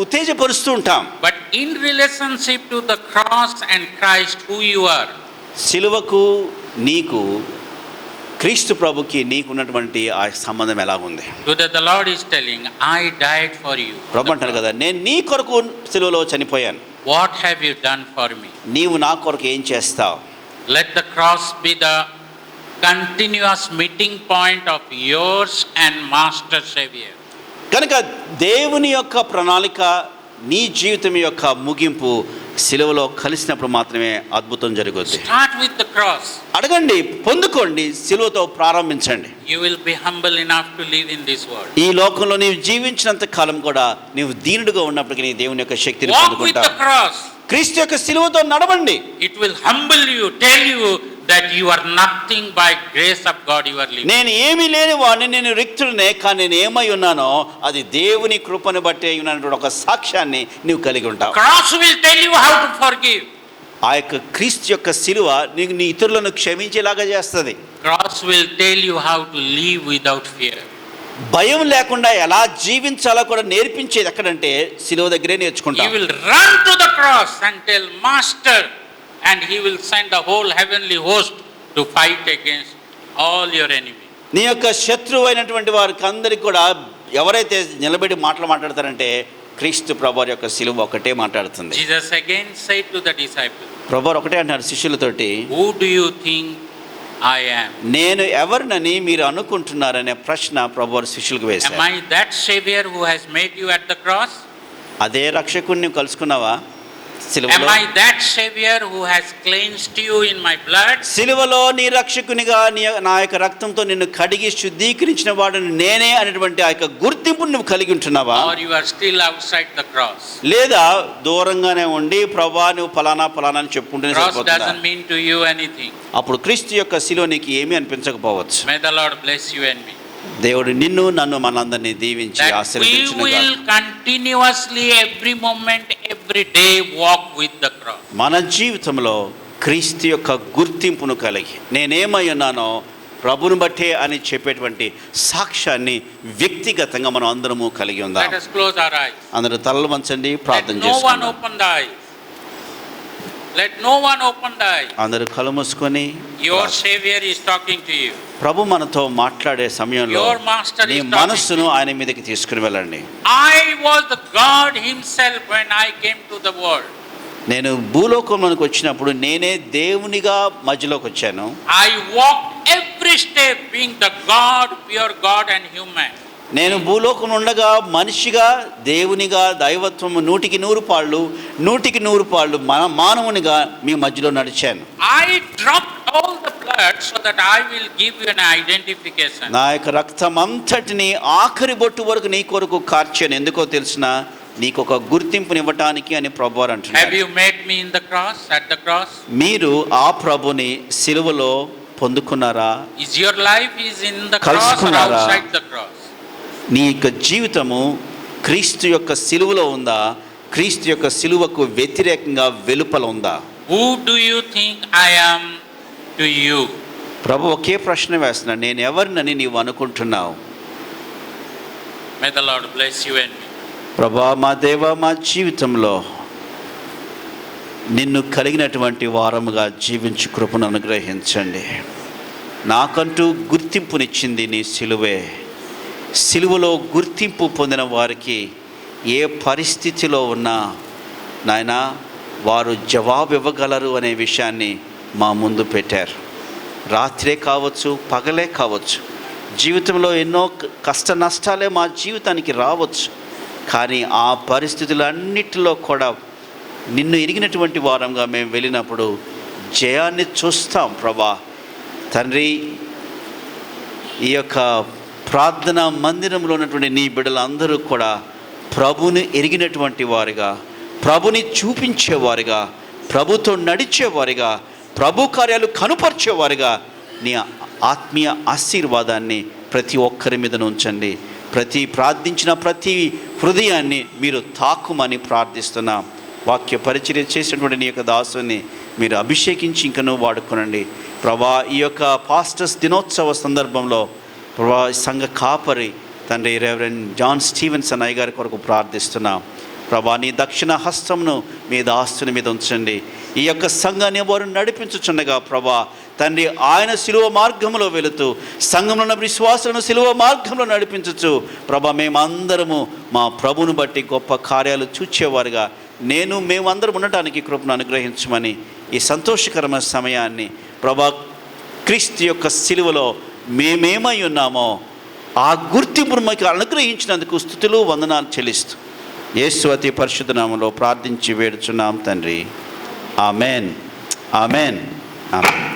ఉత్తేజపరుస్తూ ఉంటాం. But in relationship to the cross and Christ, who you are, సిలువకు నీకు క్రీస్తు ప్రభుకి నీకు ఉన్నటువంటి ఆ సంబంధం ఎలాగుంది? today the Lord is telling, I died for you. ప్రభు అంటారు కదా, నేను నీ కొరకు సిలువలో చనిపోయాను, What have you done for me? నీవు నా కొరకు ఏం చేస్తావు? Let the cross be the continuous meeting point of yours and Master Savior. కనుక దేవుని యొక్క ప్రణాళిక నీ జీవితం యొక్క ముగింపు సిలువలో కలిసినప్పుడు మాత్రమే అద్భుతం జరుగుతుంది. Start with the cross. అడగండి, పొందుకోండి, సిలువతో ప్రారంభించండి. You will be humble enough to live in this world. ఈ లోకంలో నీవు జీవించినంత కాలం కూడా నీవు దీనుడుగా ఉన్నప్పటికీ నీ దేవుని యొక్క శక్తిని Walk with the పొందుకుంటావు. cross. క్రీస్తు యొక్క సిలువతో నడవండి. It will humble you, tell you that you are nothing by grace of God you are living. నేను ఏమీ లేని వాడిని, నేను రిక్తుడినే, కానీ నేను ఏమై ఉన్నానో అది దేవుని కృపను బట్టే ఉన్నటువంటి ఒక సాక్ష్యాన్ని నీవు కలిగి ఉంటావు. Cross will tell you how to forgive. ఆ యొక్క క్రీస్తు యొక్క సిలువ నీకు నీ ఇతరులను క్షమించేలాగా చేస్తుంది. Cross will tell you how to live without fear. భయం లేకుండా ఎలా జీవించాలో కూడా నేర్పించేది ఎక్కడంటే సిలువ దగ్గరే You నేర్చుకుంటాం. will run to the cross and tell Master, and he will send the whole heavenly host to fight against all your enemies. నీ యొక్క శత్రువు అయినటువంటి వారికి అందరికి కూడా ఎవరైతే నిలబడి మాట్లాడతారంటే క్రీస్తు ప్రభు యొక్క సిలువ ఒకటే మాట్లాడుతుంది. Jesus again said to the disciples, ప్రభు ఒకటే అంటున్నారు శిష్యులతోటి, who do you think I am? నేను ఎవరినని మీరు అనుకుంటున్నారనే ప్రశ్న ప్రభు శిష్యులకు Am వేశారు. I that Savior who has met you at the cross? అదే రక్షకుడిని నువ్వు కలుసుకున్నావా Am సిలువలో? I that Savior who has cleansed you in my blood? సిలువలో నీ రక్షకునిగా నా యొక్క రక్తంతో నిన్ను కడిగి శుద్ధీకరించిన వాడిని నేనే అనేటువంటి ఆ యొక్క గుర్తింపును నువ్వు కలిగి ఉంటున్నావా? Or you are still outside the cross? లేదా దూరంగానే ఉండి ప్రభా నువ్వు ఫలానా అని చెప్పుకుంటూనే Cross సరిపోతుందా? doesn't mean to you anything. అప్పుడు క్రీస్తు యొక్క సిలువ నీకు ఏమీ అనిపించకపోవచ్చు. May the Lord bless you and me. దేవుడు నిన్ను నన్ను మనందరినీ దీవించి That we ఆశీర్వదించును గాక. will continuously, every moment, every day walk with the cross. మన జీవితంలో క్రీస్తు యొక్క గుర్తింపును కలిగి నేనేమై ఉన్నానో ప్రభుని బట్టే అని చెప్పేటువంటి సాక్ష్యాన్ని వ్యక్తిగతంగా మనం అందరము కలిగి ఉందాం. Let us close our eyes. అందరూ తలలు వంచండి, Let ప్రార్థన no one చేసుకుందాం. open the eyes. Let no one open the eyes. అందరూ కళ్ళు మూసుకొని Your Savior is talking to you. ప్రభు మనతో మాట్లాడే సమయంలో Your Master నీ is talking మనస్సును to you. ఆయన మీదకి తీసుకుని వెళ్ళండి. I was the God himself when I came to the world. నేను భూలోకంలోకి వచ్చినప్పుడు నేనే దేవునిగా మధ్యలోకి వచ్చాను. I walked every step being the God, pure God and human. నేను భూలోకం ఉండగా మనిషిగా దేవునిగా దైవత్వము 100% పాళ్ళు మానవునిగా మీ మధ్యలో నడిచాను. I dropped all the blood so that I will give you an identification. నా యొక్క రక్తం అంతటిని ఆఖరి బొట్టు వరకు నీ కొరకు కార్చాను. ఎందుకో తెలిసిన నీకు ఒక గుర్తింపునివ్వటానికి అని ప్రభువారు Have అంటున్నారు. you met me in the cross, at the cross? మీరు ఆ ప్రభుని సిలువలో పొందుకున్నారా? Is your life is in the cross or కలుసుకున్నారా? outside the cross? నీ యొక్క జీవితము క్రీస్తు యొక్క సిలువలో ఉందా? క్రీస్తు యొక్క సిలువకు వ్యతిరేకంగా వెలుపల ఉందా? Who do you think I am to you? ప్రభు ఒకే ప్రశ్న వేస్తున్నాడు, నేను ఎవరినని నీవు అనుకుంటున్నావు? May the Lord bless you and me. ప్రభా మా దేవ, మా జీవితంలో నిన్ను కలిగినటువంటి వారముగా జీవించు కృపను అనుగ్రహించండి. నాకంటూ గుర్తింపునిచ్చింది నీ సిలువే. సిలువలో గుర్తింపు పొందిన వారికి ఏ పరిస్థితిలో ఉన్నా నాయనా వారు జవాబు ఇవ్వగలరు అనే విషయాన్ని మా ముందు పెట్టారు. రాత్రే కావచ్చు, పగలే కావచ్చు, జీవితంలో ఎన్నో కష్ట నష్టాలే మా జీవితానికి రావచ్చు. కానీ ఆ పరిస్థితులన్నిటిలో కూడా నిన్ను ఎరిగినటువంటి వారంగా మేము వెళ్ళినప్పుడు జయాన్ని చూస్తాం ప్రభా. తండ్రి, ఈ యొక్క ప్రార్థనా మందిరంలో ఉన్నటువంటి నీ బిడ్డలందరూ కూడా ప్రభుని ఎరిగినటువంటి వారుగా, ప్రభుని చూపించేవారుగా, ప్రభుతో నడిచేవారుగా, ప్రభు కార్యాలు కనుపరిచేవారుగా నీ ఆత్మీయ ఆశీర్వాదాన్ని ప్రతి ఒక్కరి మీద ఉంచండి. ప్రార్థించిన ప్రతి హృదయాన్ని మీరు తాకుమని ప్రార్థిస్తున్నాం. వాక్య పరిచర్య చేసినటువంటి నీ యొక్క దాసుని మీరు అభిషేకించి ఇంకనూ వాడుకోనండి ప్రభా. ఈ యొక్క పాస్టర్స్ దినోత్సవ సందర్భంలో ప్రభా సంఘ కాపరి తండ్రి రెవరెండ్ జాన్ స్టీవెన్సన్ అయ్య గారి కొరకు ప్రార్థిస్తున్నాం ప్రభా. నీ దక్షిణ హస్తంను మీ దాస్తుని మీద ఉంచండి. ఈ యొక్క సంఘాన్ని వారు నడిపించుచుండగా ప్రభా తండ్రి, ఆయన సిలువ మార్గంలో వెళుతూ సంఘంలో ఉన్న విశ్వాసులను సిలువ మార్గంలో నడిపించచ్చు ప్రభా. మేమందరము మా ప్రభును బట్టి గొప్ప కార్యాలు చూచేవారుగా మేమందరం ఉండటానికి కృపను అనుగ్రహించమని ఈ సంతోషకరమైన సమయాన్ని ప్రభా, క్రీస్తు యొక్క సిలువలో మేమేమై ఉన్నామో ఆ గుర్తింపును మాకు అనుగ్రహించినందుకు స్తుతులు వందనాలు చెల్లిస్తూ యేసు అతి పరిశుద్ధ నామములో ప్రార్థించి వేడుచున్నాం తండ్రి. Amen, amen, amen.